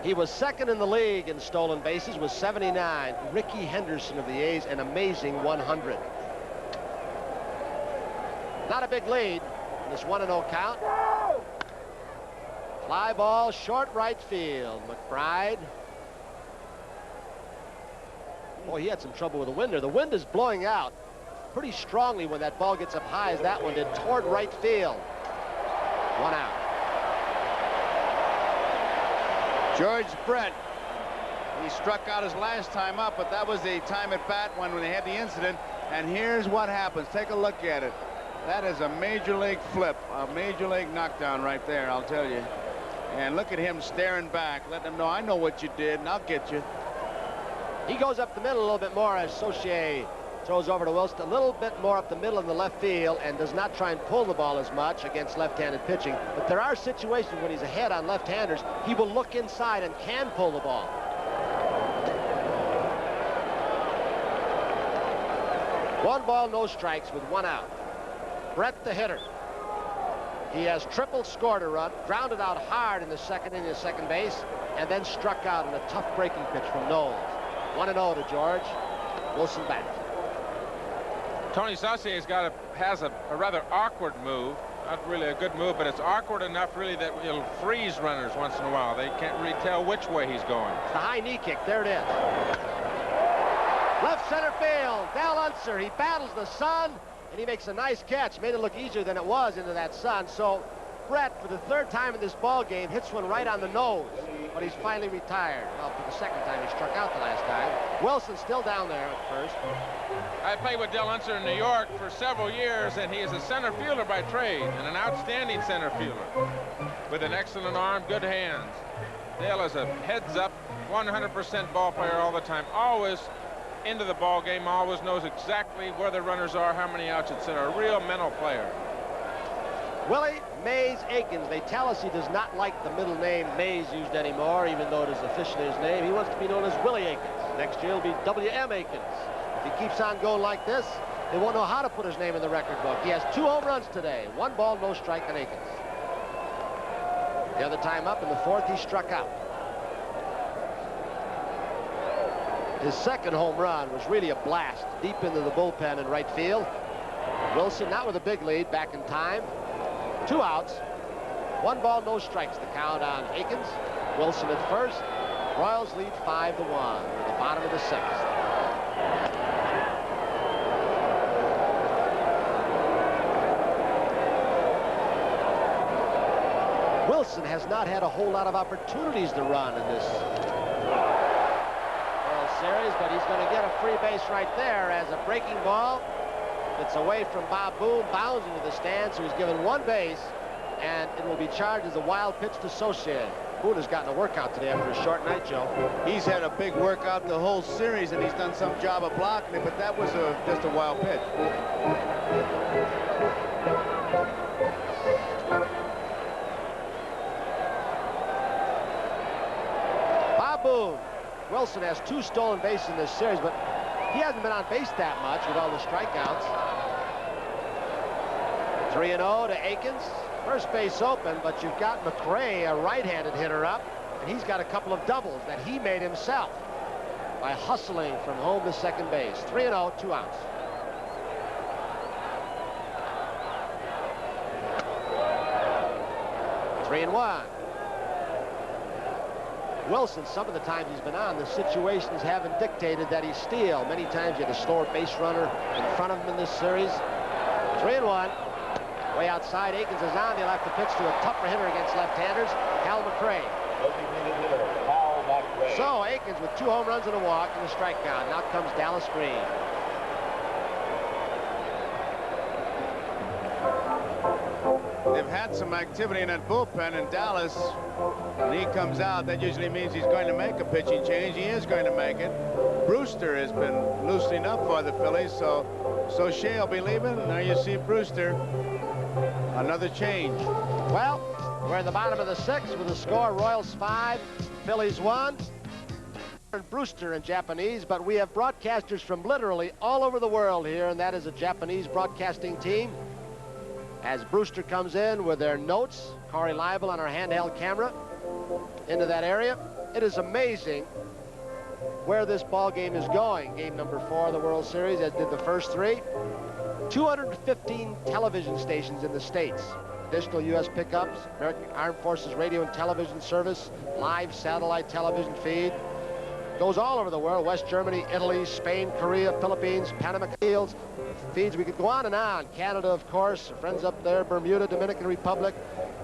he was 2nd in the league in stolen bases with 79. Ricky Henderson of the A's, an amazing 100. Not a big lead in this 1-0 count. Fly ball, short right field. McBride. Boy, he had some trouble with the wind there. The wind is blowing out pretty strongly when that ball gets up high, as that one did, toward right field. 1 out. George Brett. He struck out his last time up, but that was the time at bat when they had the incident. And here's what happens. Take a look at it. That is a major league flip, a major league knockdown right there, I'll tell you. And look at him staring back, letting him know, I know what you did, and I'll get you. He goes up the middle a little bit more as Saucier throws over to Wilson, a little bit more up the middle in the left field, and does not try and pull the ball as much against left-handed pitching. But there are situations when he's ahead on left-handers, he will look inside and can pull the ball. One ball, no strikes with 1 out. Brett, the hitter. He has triple scored a run, grounded out hard in the 2nd inning of second base, and then struck out in a tough breaking pitch from Knowles. 1-0 to George. Wilson back. Tony Saucier's has a rather awkward move. Not really a good move, but it's awkward enough really that it'll freeze runners once in a while. They can't really tell which way he's going. It's the high knee kick. There it is. Left center field. Dal Unser. He battles the sun, and he makes a nice catch. Made it look easier than it was into that sun. So Brett, for the third time in this ball game, hits one right on the nose, but he's finally retired. Well, for the second time, he struck out the last time. Wilson's still down there at first. I played with Dale Unser in New York for several years, and he is a center fielder by trade and an outstanding center fielder with an excellent arm, good hands. Dale is a heads-up, 100% ball player all the time, always into the ball game, always knows exactly where the runners are, how many outs, etc. A real mental player. Willie Mays Akins. They tell us he does not like the middle name Mays used anymore, even though it is officially his name. He wants to be known as Willie Akins. Next year he'll be W.M. Akins. If he keeps on going like this, they won't know how to put his name in the record book. He has 2 home runs today. 1 ball, no strike on Akins. The other time up in the 4th, he struck out. His second home run was really a blast deep into the bullpen in right field. Wilson, not with a big lead, back in time. 2 outs. 1 ball, no strikes. The count on Akins. Wilson at first. Royals lead 5-1. We're at the bottom of the 6th. Wilson has not had a whole lot of opportunities to run in this World Series, but he's going to get a free base right there as a breaking ball. It's away from Bob Boone, bounds into the stand, so he's given 1 base, and it will be charged as a wild pitch to Saucier. Boone has gotten a workout today after a short night, Joe. He's had a big workout the whole series, and he's done some job of blocking it, but that was just a wild pitch. Bob Boone. Wilson has 2 stolen bases in this series, but he hasn't been on base that much with all the strikeouts. 3-0 to Akins. First base open, but you've got McRae, a right-handed hitter, up, and he's got a couple of doubles that he made himself by hustling from home to second base. 3-0, 2 outs. Three and 1. Wilson, some of the times he's been on, the situations haven't dictated that he steal. Many times you had a slower base runner in front of him in this series. 3-1. Way outside, Akins is on. They'll have to pitch to a tougher hitter against left-handers, Hal McRae. So Akins with 2 home runs and a walk and a strikeout. Now comes Dallas Green. They've had some activity in that bullpen in Dallas. When he comes out, that usually means he's going to make a pitching change. He is going to make it. Brewster has been loosening up for the Phillies, so Shea will be leaving. Now you see Brewster. Another change. Well, we're in the bottom of the 6th with a score: Royals 5, Phillies 1. Brewster in Japanese, but we have broadcasters from literally all over the world here, and that is a Japanese broadcasting team. As Brewster comes in with their notes, Corey Leibel on our handheld camera into that area. It is amazing where this ball game is going. Game number 4 of the World Series, as did the first 3. 215 television stations in the States. Additional U.S. pickups, American Armed Forces Radio and Television Service, live satellite television feed. Goes all over the world: West Germany, Italy, Spain, Korea, Philippines, Panama Fields. Feeds, we could go on and on. Canada, of course, our friends up there, Bermuda, Dominican Republic,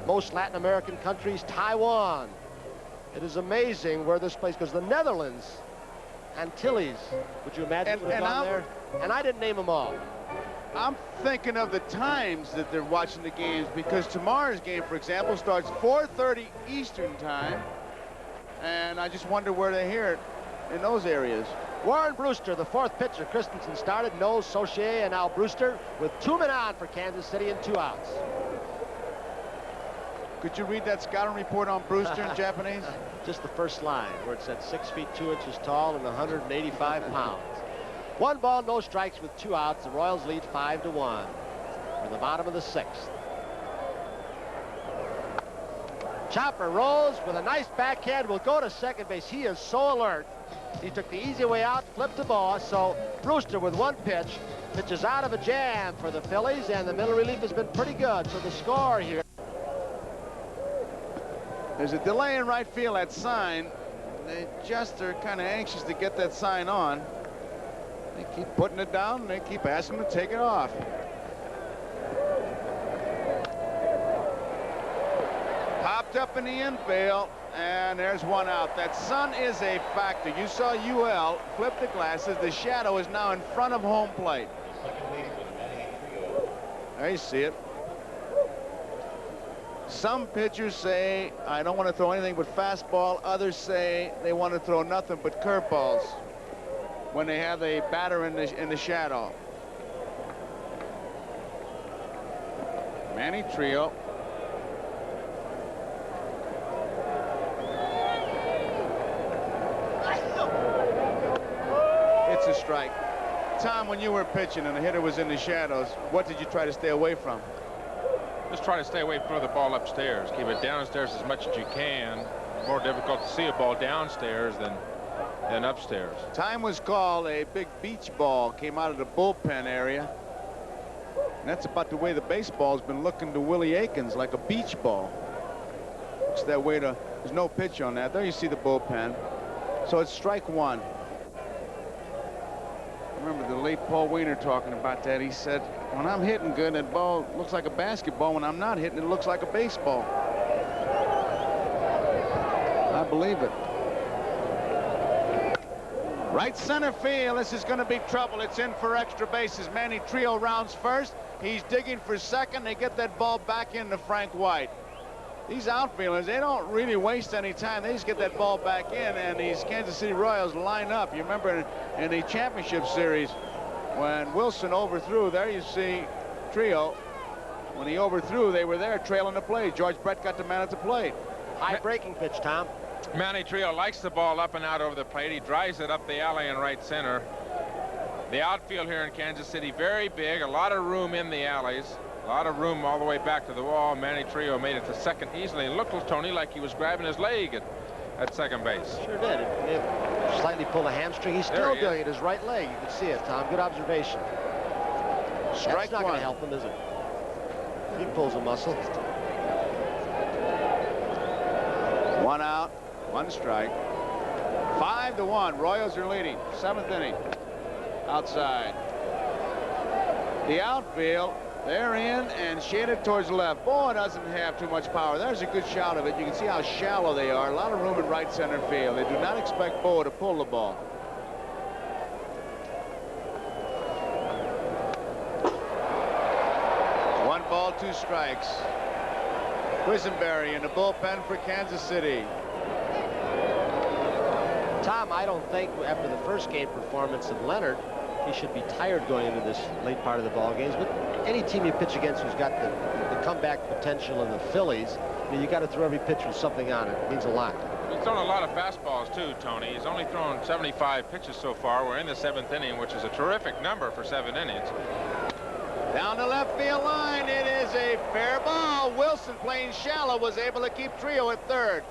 most Latin American countries, Taiwan. It is amazing where this place goes. The Netherlands, Antilles, would you imagine would have gone there? And I didn't name them all. I'm thinking of the times that they're watching the games, because tomorrow's game, for example, starts 4:30 Eastern time, and I just wonder where they hear it in those areas. Warren Brewster, the 4th pitcher. Christensen started, Knowles, Saucier, and now Brewster with 2 men on for Kansas City and 2 outs. Could you read that scouting report on Brewster in Japanese? Just the first line, where it said 6 feet 2 inches tall and 185 pounds. 1 ball, no strikes with 2 outs. The Royals lead 5-1. We're in the bottom of the 6th. Chopper rolls with a nice backhand, will go to second base. He is so alert. He took the easy way out, flipped the ball. So Brewster with one pitch, pitches out of a jam for the Phillies, and the middle relief has been pretty good. So the score here. There's a delay in right field, that sign. They just are kind of anxious to get that sign on. They keep putting it down, and they keep asking them to take it off. Popped up in the infield, and there's one out. That sun is a factor. You saw UL flip the glasses. The shadow is now in front of home plate. There you see it. Some pitchers say, I don't want to throw anything but fastball. Others say they want to throw nothing but curveballs when they have a batter in the shadow. Manny Trio. It's a strike. Tom, when you were pitching and the hitter was in the shadows, what did you try to stay away from? Just try to stay away from the ball upstairs. Keep it downstairs as much as you can. More difficult to see a ball downstairs than upstairs. Time was called. A big beach ball came out of the bullpen area. And that's about the way the baseball's been looking to Willie Akins, like a beach ball. Looks that way to, there's no pitch on that. There you see the bullpen. So it's strike one. I remember the late Paul Weiner talking about that. He said, when I'm hitting good, that ball looks like a basketball. When I'm not hitting, it looks like a baseball. I believe it. Right center field. This is going to be trouble. It's in for extra bases. Manny Trio rounds first. He's digging for second. They get that ball back into Frank White. These outfielders, they don't really waste any time. They just get that ball back in, and these Kansas City Royals line up. You remember in the championship series when Wilson overthrew, there you see Trio. When he overthrew, they were there trailing the plate. George Brett got the man at the plate. High breaking pitch, Tom. Manny Trio likes the ball up and out over the plate. He drives it up the alley in right center. The outfield here in Kansas City, very big, a lot of room in the alleys. A lot of room all the way back to the wall. Manny Trio made it to second easily. And looked, Tony, like he was grabbing his leg at second base. Sure did. It slightly pulled a hamstring. He's still doing it. His right leg. You can see it, Tom. Good observation. Strike That's not going to help him, is it? He pulls a muscle. One out, one strike. 5-1. Royals are leading. 7th inning. Outside. The outfield. They're in and shaded towards the left. Boy doesn't have too much power. There's a good shot of it. You can see how shallow they are. A lot of room in right center field. They do not expect Bo to pull the ball. One ball, 2 strikes. Quisenberry in the bullpen for Kansas City. Tom, I don't think after the first game performance of Leonard, he should be tired going into this late part of the ball games. But any team you pitch against who's got the comeback potential in the Phillies, you got to throw every pitch with something on it. It means a lot. He's thrown a lot of fastballs too, Tony. He's only thrown 75 pitches so far. We're in the 7th inning, which is a terrific number for 7 innings. Down the left field line, it is a fair ball. Wilson, playing shallow, was able to keep Trio at third.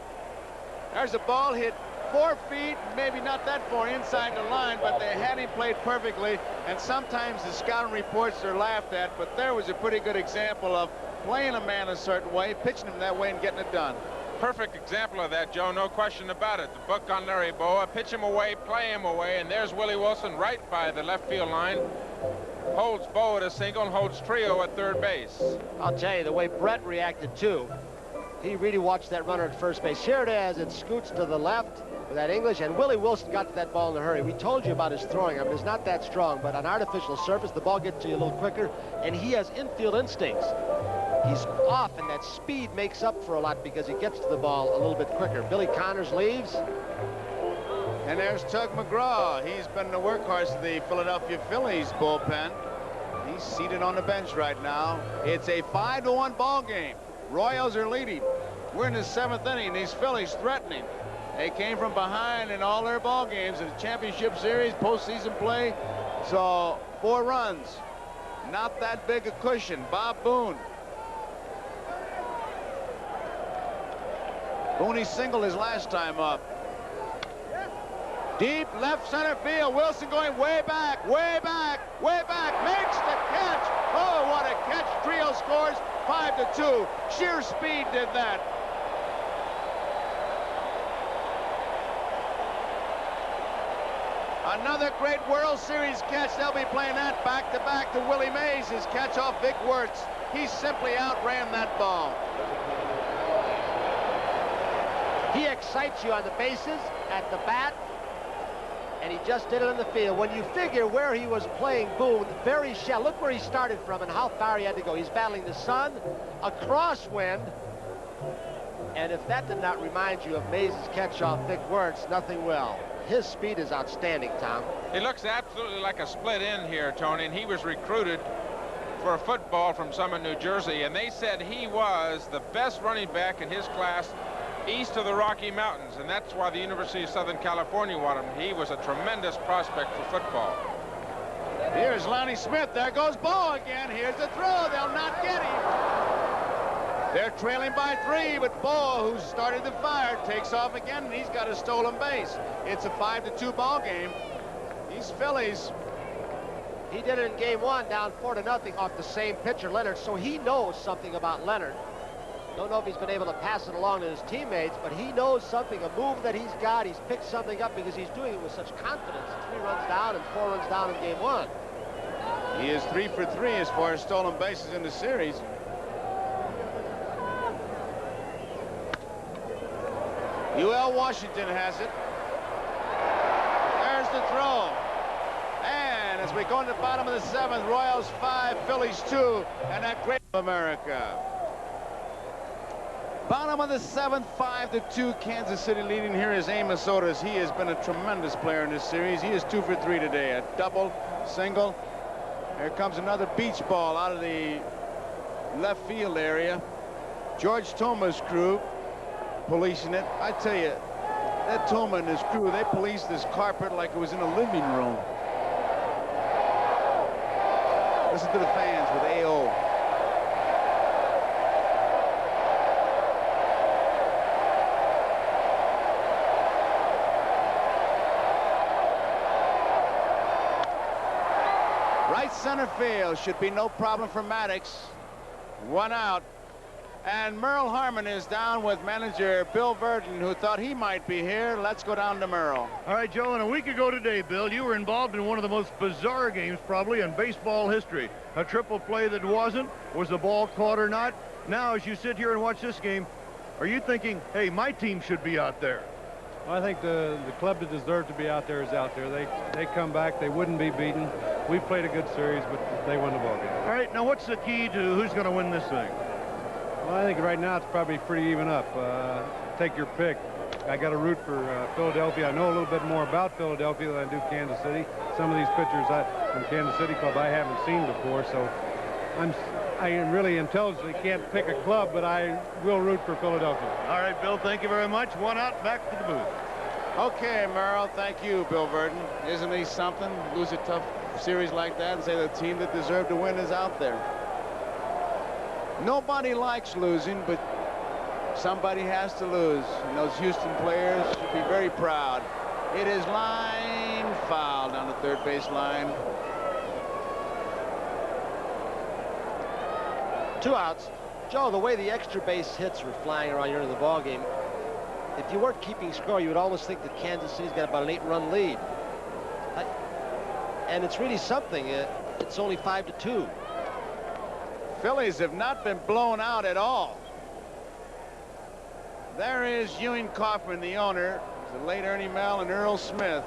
There's a ball hit 4 feet, maybe not that far inside the line, but they had him played perfectly. And sometimes the scouting reports are laughed at, but there was a pretty good example of playing a man a certain way, pitching him that way, and getting it done. Perfect example of that, Joe, no question about it. The book on Larry Boa, pitch him away, play him away, and there's Willie Wilson right by the left field line. Holds Boa at a single and holds Trio at third base. I'll tell you, the way Brett reacted too, he really watched that runner at first base. Here it is. It scoots to the left with that English, and Willie Wilson got to that ball in a hurry. We told you about his throwing arm. It's not that strong, but on artificial surface, the ball gets to you a little quicker, and he has infield instincts. He's off, and that speed makes up for a lot because he gets to the ball a little bit quicker. Billy Connors leaves. And there's Tug McGraw. He's been the workhorse of the Philadelphia Phillies bullpen. He's seated on the bench right now. It's a 5-1 ball game. Royals are leading. We're in the 7th inning. These Phillies threatening. They came from behind in all their ball games in the championship series, postseason play. So 4 runs. Not that big a cushion. Bob Boone. Booney singled his last time up. Deep left center field. Wilson going way back, way back, way back. Makes the catch. Oh, what a catch. Trio scores 5-2. Sheer speed did that. Another great World Series catch. They'll be playing that back-to-back to Willie Mays. His catch off Vic Wertz. He simply outran that ball. He excites you on the bases, at the bat, and he just did it in the field. When you figure where he was playing Boone, very shallow. Look where he started from and how far he had to go. He's battling the sun, a crosswind, and if that did not remind you of Mays' catch off Vic Wertz, nothing will. His speed is outstanding, Tom. He looks absolutely like a split end here, Tony, and he was recruited for football from Summit, New Jersey, and they said he was the best running back in his class east of the Rocky Mountains, and that's why the University of Southern California wanted him. He was a tremendous prospect for football. Here's Lonnie Smith. There goes Bo again. Here's the throw. They'll not get him. They're trailing by 3, but Bo, who started the fire, takes off again, and he's got a stolen base. It's a 5-2 ball game. These Phillies. He did it in game 1, down 4-0 off the same pitcher, Leonard, so he knows something about Leonard. Don't know if he's been able to pass it along to his teammates, but he knows something, a move that he's got. He's picked something up because he's doing it with such confidence. 3 runs down and 4 runs down in game 1. He is 3 for 3 as far as stolen bases in the series. UL Washington has it. There's the throw. And as we go into the bottom of the 7th, Royals 5, Phillies 2, and that great America. Bottom of the 7th, 5-2, Kansas City leading. Here is Amos Otis. He has been a tremendous player in this series. He is 2 for 3 today. A double, single. Here comes another beach ball out of the left field area. George Thoma's crew policing it. I tell you, that Toma and his crew, they policed this carpet like it was in a living room. Listen to the fans with AO. Right center field should be no problem for Maddox. 1 out. And Merle Harmon is down with manager Bill Verdon, who thought he might be here. Let's go down to Merle. All right, Joe, and a week ago today, Bill, you were involved in one of the most bizarre games probably in baseball history. A triple play that wasn't. Was the ball caught or not? Now, as you sit here and watch this game, are you thinking, hey, my team should be out there? Well, I think the club that deserved to be out there is out there. They come back. They wouldn't be beaten. We played a good series, but they won the ball game. All right, now what's the key to who's going to win this thing? Well, I think right now it's probably pretty even up. Take your pick. I got to root for Philadelphia. I know a little bit more about Philadelphia than I do Kansas City. Some of these pitchers from Kansas City club I haven't seen before, so I really intelligently can't pick a club, but I will root for Philadelphia. All right, Bill, thank you very much. 1 out, back to the booth. Okay, Merle, thank you, Bill Verdon. Isn't he something? Lose a tough series like that and say the team that deserved to win is out there. Nobody likes losing, but somebody has to lose. And those Houston players should be very proud. It is line foul down the third base line. 2 outs. Joe, the way the extra base hits were flying around here in the ball game, if you weren't keeping score, you would almost think that Kansas City's got about an 8-run lead. And it's really something. It's only 5-2. Phillies have not been blown out at all. There is Ewing Kauffman, the owner, the late Ernie Mel and Earl Smith,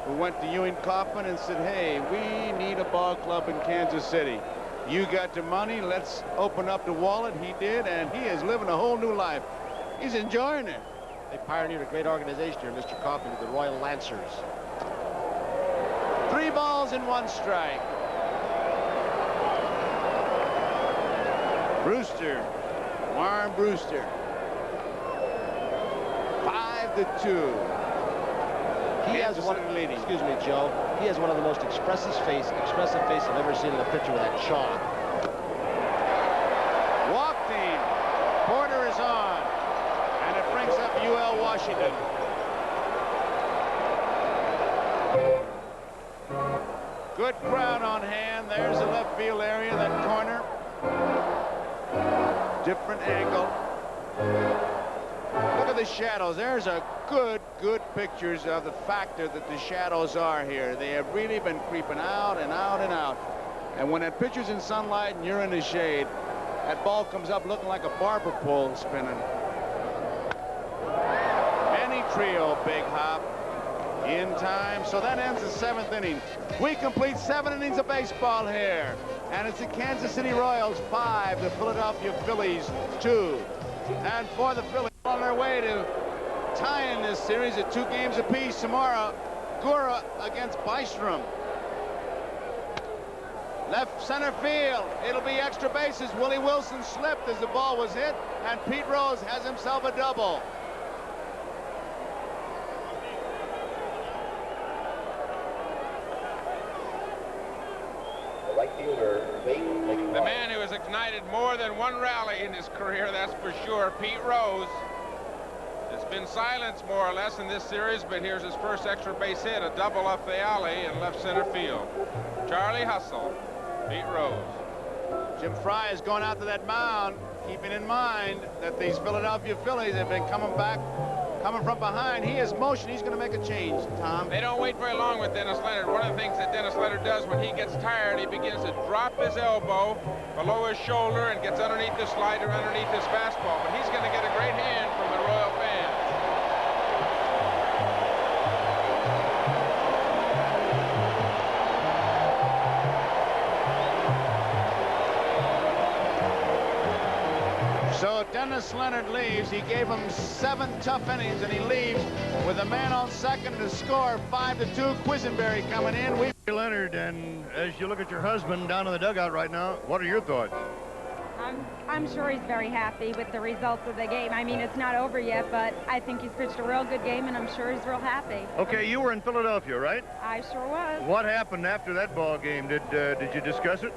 who went to Ewing Kauffman and said, hey, we need a ball club in Kansas City. You got the money, let's open up the wallet. He did, and he is living a whole new life. He's enjoying it. They pioneered a great organization here, Mr. Kauffman, with the Royal Lancers. 3 balls and 1 strike. Brewster, Warren Brewster. 5-2. He has one leading. Excuse me, Joe. He has one of the most expressive face I've ever seen in a pitcher with that jaw. Walked him. Porter is on, and it brings up Good crowd on hand. There's the left field area, that corner. Different angle. Look at the shadows. There's a good pictures of the factor that the shadows are here. They have really been creeping out and out and out. And when that pitcher's in sunlight and you're in the shade, that ball comes up looking like a barber pole spinning. Manny Trio, big hop in time. So that ends the 7th inning. We complete 7 innings of baseball here. And it's the Kansas City Royals 5, the Philadelphia Phillies 2. And for the Phillies on their way to tying this series at 2 games apiece tomorrow, Gura against Bystrom. Left center field. It'll be extra bases. Willie Wilson slipped as the ball was hit, and Pete Rose has himself a double. The right fielder, the man who has ignited more than one rally in his career, that's for sure, Pete Rose. It's been silenced more or less in this series, but here's his first extra base hit, a double up the alley in left center field. Charlie Hustle, Pete Rose. Jim Fry is going out to that mound, keeping in mind that these Philadelphia Phillies have been coming from behind. He is motion. He's going to make a change, Tom. They don't wait very long with Dennis Leonard. One of the things that Dennis Leonard does when he gets tired, he begins to drop his elbow below his shoulder and gets underneath the slider, underneath his fastball. But he's going to get a great hand from the Royal fans. So Dennis Leonard leaves. He gave him 7 tough innings, and he leaves with a man on second to score 5-2. Quisenberry coming in. Leonard, and as you look at your husband down in the dugout right now, what are your thoughts? I'm sure he's very happy with the results of the game. I mean, it's not over yet, but I think he's pitched a real good game, and I'm sure he's real happy. Okay, you were in Philadelphia, right? I sure was. What happened after that ball game? Did you discuss it?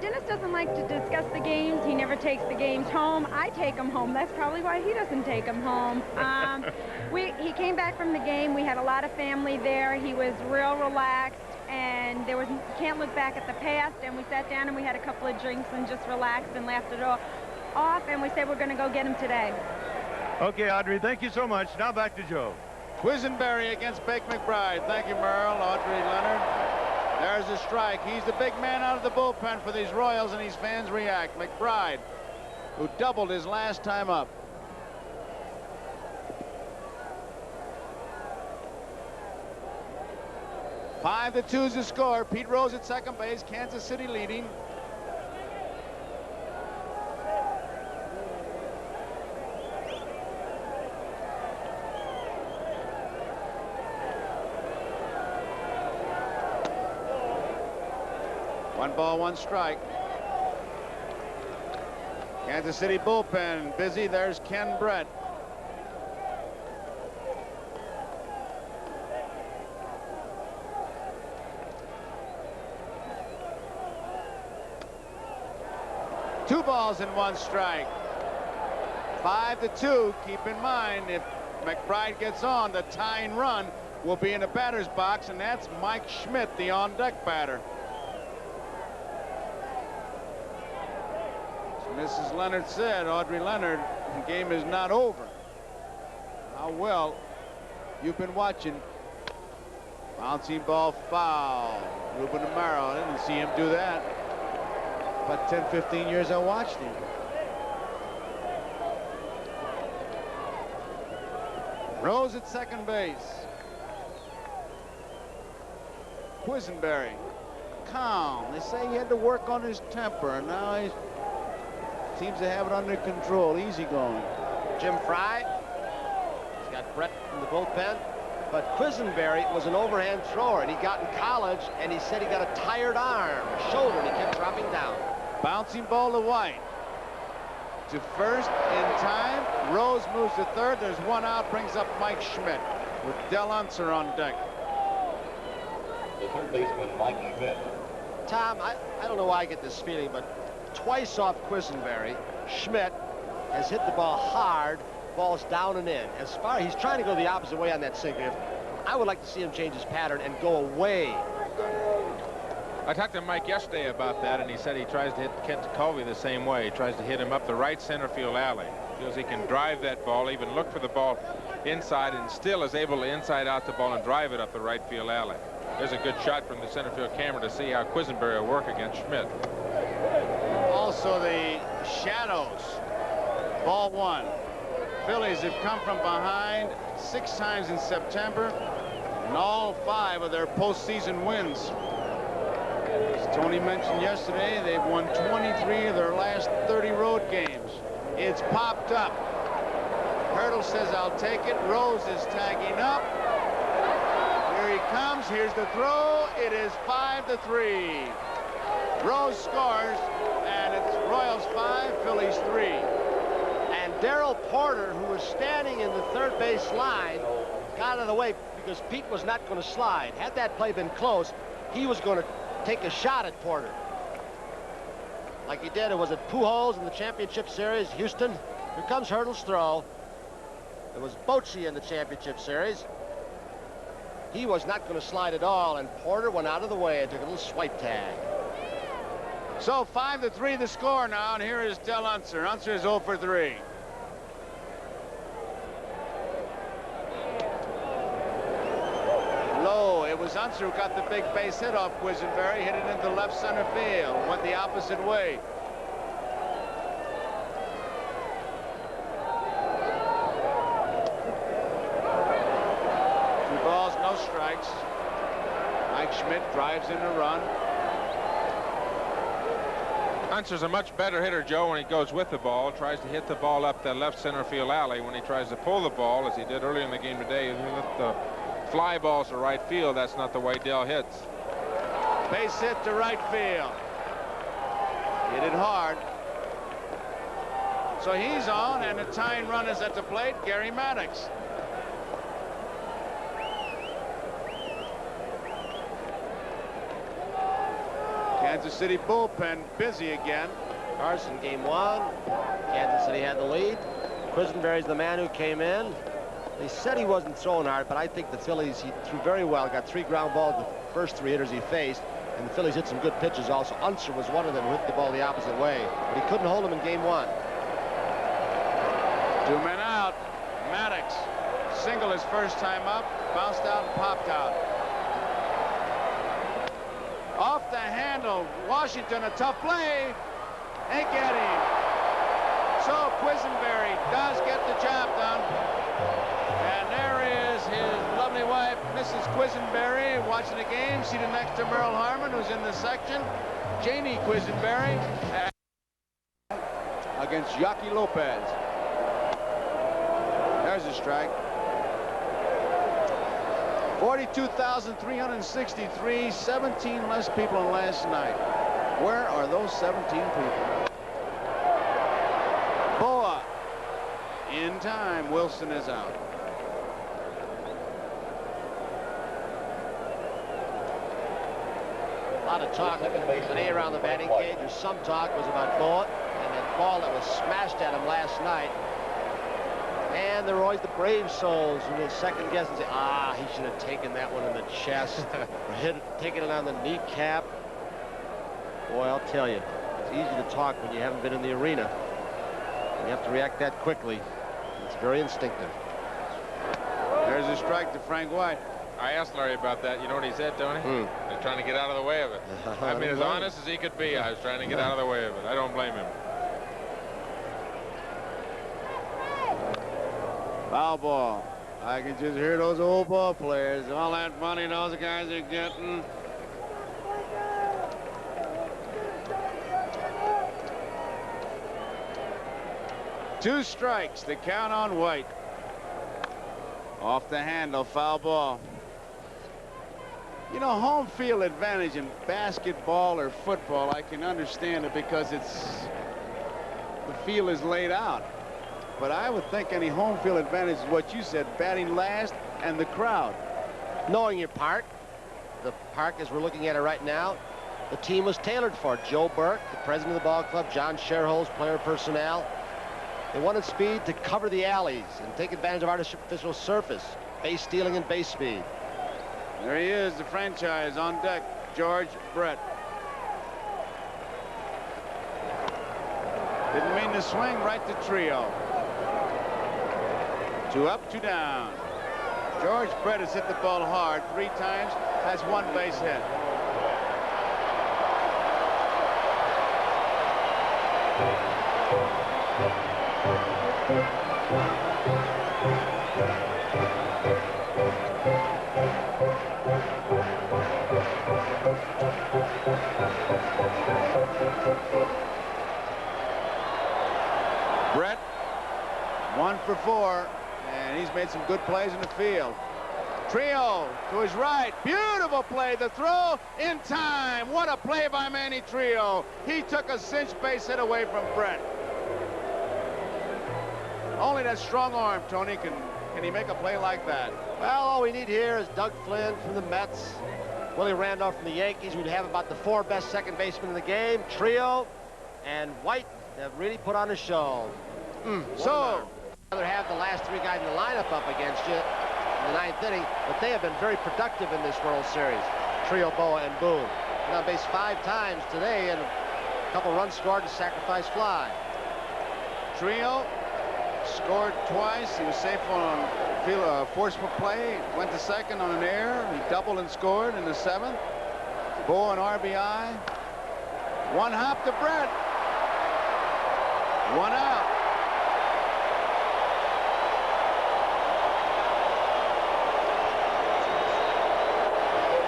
Dennis doesn't like to discuss the games. He never takes the games home. I take them home. That's probably why he doesn't take them home. He came back from the game. We had a lot of family there. He was real relaxed, and you can't look back at the past. And we sat down and we had a couple of drinks and just relaxed and laughed it off. And we said we're going to go get him today. Okay, Audrey, thank you so much. Now back to Joe. Quisenberry against Bake McBride. Thank you, Merle. Audrey Leonard. There's a strike. He's the big man out of the bullpen for these Royals, and these fans react. McBride, who doubled his last time up. Five to 2 is the score. Pete Rose at second base. Kansas City leading. One ball, one strike. Kansas City bullpen busy. There's Ken Brett. Two balls and one strike. 5-2. Keep in mind, if McBride gets on, the tying run will be in the batter's box, and that's Mike Schmidt, the on-deck batter. Mrs. Leonard said, Audrey Leonard, the game is not over. How well you've been watching. Bouncing ball foul. Ruben Amaro, I didn't see him do that. About 10, 15 years I watched him. Rose at second base. Quisenberry, calm. They say he had to work on his temper, and now he seems to have it under control. Easy going. Jim Fry. He's got Brett in the bullpen. But Quisenberry was an overhand thrower, and he got in college, and he said he got a tired arm, shoulder, and he kept dropping down. Bouncing ball to White. To first in time. Rose moves to third. There's one out. Brings up Mike Schmidt with Del Unser on deck. The third baseman, Mike Schmidt. Tom, I don't know why I get this feeling, but twice off Quisenberry, Schmidt has hit the ball hard, balls down and in. As far he's trying to go the opposite way on that sinker. I would like to see him change his pattern and go away I talked to Mike yesterday about that, and he said he tries to hit Kent Colby the same way. He tries to hit him up the right center field alley. Feels he can drive that ball, even look for the ball inside, and still is able to inside out the ball and drive it up the right field alley. There's a good shot from the center field camera to see how Quisenberry will work against Schmidt. Also the shadows. Ball 1. Phillies have come from behind 6 times in September, and all 5 of their postseason wins. As Tony mentioned yesterday, they've won 23 of their last 30 road games. It's popped up. Hurdle says, I'll take it. Rose is tagging up. Here he comes. Here's the throw. It is 5-3. Rose scores, and it's Royals 5, Phillies 3. And Darrell Porter, who was standing in the third base line, got out of the way because Pete was not going to slide. Had that play been close, he was going to take a shot at Porter. Like he did, it was at Pujols in the championship series, Houston. Here comes Hurdle's throw. It was Bochy in the championship series. He was not going to slide at all, and Porter went out of the way and took a little swipe tag. So 5-3 the score now, and here is Del Unser. Unser is 0 for 3. Low. It was Unser who got the big base hit off Quisenberry, hit it into left center field, went the opposite way. No strikes. Mike Schmidt drives in a run. Unser's a much better hitter, Joe, when he goes with the ball, tries to hit the ball up the left center field alley. When he tries to pull the ball, as he did earlier in the game today, he let the fly balls to right field. That's not the way Del hits. Base hit to right field. Hit it hard. So he's on, and the tying run is at the plate, Gary Maddox. Kansas City bullpen busy again. Carson, game 1. Kansas City had the lead. Quisenberry's the man who came in. They said he wasn't throwing hard, but I think the Phillies, he threw very well. Got 3 ground balls the first 3 hitters he faced, and the Phillies hit some good pitches also. Unser was one of them who hit the ball the opposite way, but he couldn't hold him in game 1. 2 men out. Maddox single his first time up, bounced out and popped out. Off the handle, Washington, a tough play. Ain't get him. So Quisenberry does get the job done. And there is his lovely wife, Mrs. Quisenberry, watching the game, seated next to Merle Harmon, who's in the section. Janie Quisenberry against Yaki Lopez. There's a strike. 42,363, 17 less people than last night. Where are those 17 people? Boa in time. Wilson is out. A lot of talk today around the batting cage, or some talk was about Boa and that ball that was smashed at him last night. And there are always the brave souls who will second guess and say, he should have taken that one in the chest or taken it on the kneecap. Boy, I'll tell you, it's easy to talk when you haven't been in the arena. And you have to react that quickly. It's very instinctive. There's a strike to Frank White. I asked Larry about that. You know what he said, Tony? They're trying to get out of the way of it. I mean, as honest as he could be, I was trying to get out of the way of it. I don't blame him. Foul ball. I can just hear those old ball players. All that money those guys are getting. Two strikes. The count on White. Off the handle. Foul ball. You know, home field advantage in basketball or football, I can understand it because the field is laid out. But I would think any home field advantage is what you said, batting last and the crowd. Knowing your park. The park, as we're looking at it right now, the team was tailored for it. Joe Burke, the president of the ball club, John Sherholz, player personnel. They wanted speed to cover the alleys and take advantage of artificial surface, base stealing and base speed. There he is, the franchise on deck, George Brett. Didn't mean to swing, right to Trio. 2 up, 2 down. George Brett has hit the ball hard 3 times, has 1 base hit. Brett, 1 for 4, and he's made some good plays in the field. Trio to his right, beautiful play, the throw in time. What a play by Manny Trio. He took a cinch base hit away from Brett. Only that strong arm, Tony, can he make a play like that? Well, all we need here is Doug Flynn from the Mets, Willie Randolph from the Yankees. We'd have about the 4 best second basemen in the game. Trio and White have really put on a show. So, rather have the last 3 guys in the lineup up against you in the 9th inning, but they have been very productive in this World Series. Trio, Boa, and Boone. Been on base 5 times today, and a couple runs scored and sacrifice fly. Trio scored twice. He was safe on a forceful play. Went to second on an error. He doubled and scored in the 7th. Boa an RBI. 1 hop to Brett. 1 out.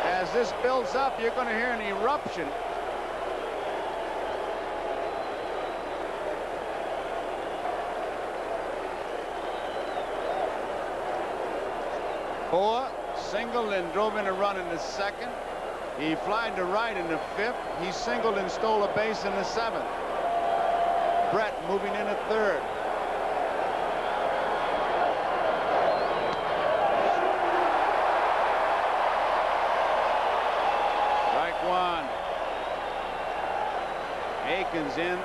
As this builds up, you're going to hear an eruption. Boa singled and drove in a run in the 2nd. He flied to right in the 5th. He singled and stole a base in the 7th. Brett moving in at 3rd. Strike 1. Akins in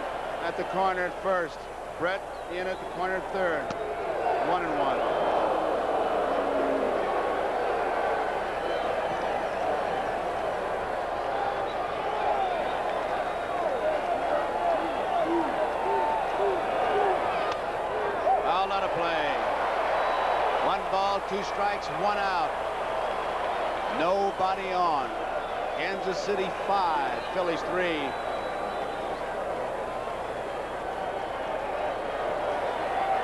at the corner at 1st. Brett in at the corner at 3rd. 1-1. Play. 1 ball, 2 strikes, 1 out. Nobody on. Kansas City 5, Phillies 3.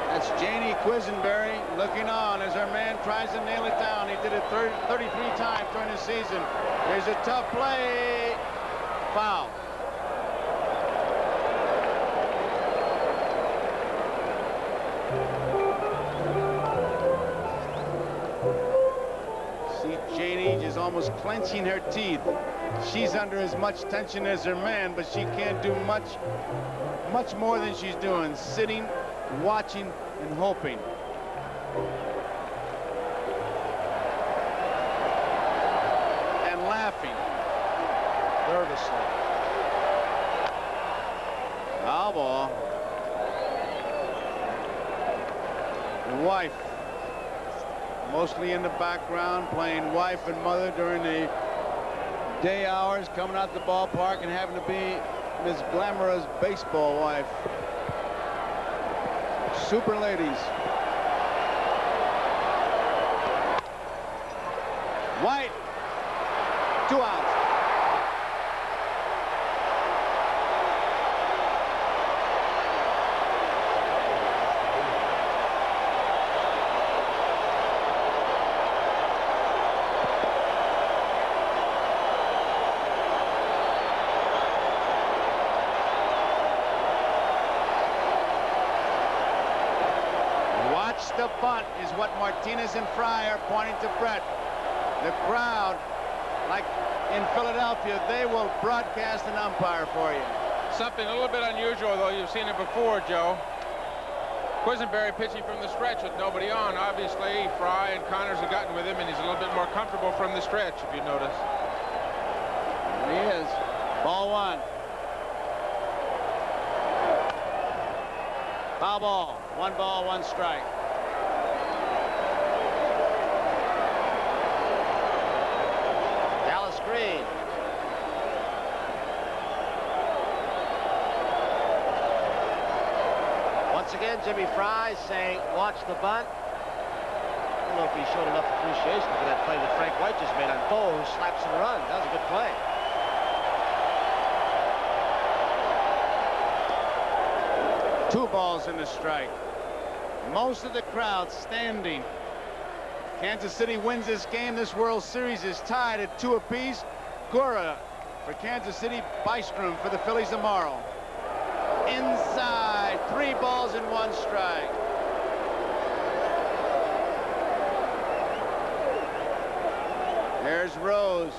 That's Janie Quisenberry looking on as her man tries to nail it down. He did it 33 times during the season. There's a tough play. Foul. Almost clenching her teeth. She's under as much tension as her man, but she can't do much more than she's doing, sitting, watching, and hoping. And laughing. Nervously. Foul ball. The wife. Mostly in the background, playing wife and mother during the day hours, coming out the ballpark and having to be Miss Glamorous baseball wife. Super ladies. White. 2 outs. The bunt is what Martinez and Fry are pointing to Brett. The crowd, like in Philadelphia, they will broadcast an umpire for you. Something a little bit unusual, though. You've seen it before, Joe. Quisenberry pitching from the stretch with nobody on. Obviously, Fry and Connors have gotten with him, and he's a little bit more comfortable from the stretch, if you notice. He is. Ball 1. Foul ball. 1 ball, 1 strike. Green. Once again, Jimmy Fry saying, watch the bunt. I don't know if he showed enough appreciation for that play that Frank White just made on Bo, who slaps and runs. That was a good play. Two balls and a strike. Most of the crowd standing. Kansas City wins this game. This World Series is tied at 2 apiece. Gura for Kansas City, Bystrom for the Phillies tomorrow. Inside, 3 balls and 1 strike. There's Rose.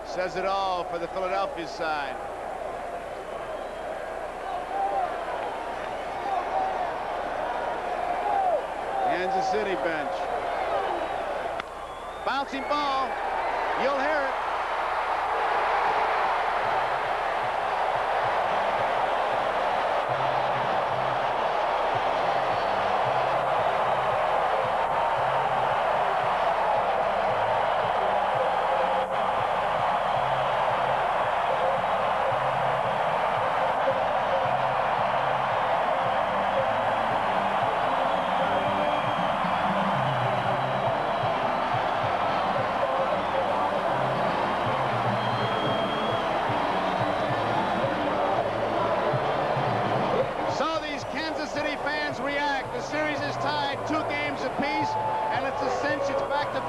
Says it all for the Philadelphia side. Kansas City bench. Bouncing ball. You'll hear it.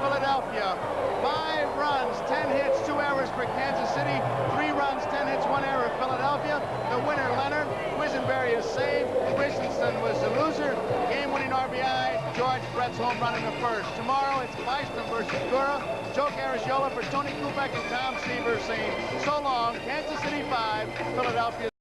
Philadelphia. 5 runs, 10 hits, 2 errors for Kansas City. 3 runs, 10 hits, 1 error for Philadelphia. The winner, Leonard. Quisenberry is saved. Christensen was the loser. Game-winning RBI. George Brett's home run in the first. Tomorrow it's Bystrom versus Gura. Joe Garagiola for Tony Kubek and Tom Seaver saying so long. Kansas City 5, Philadelphia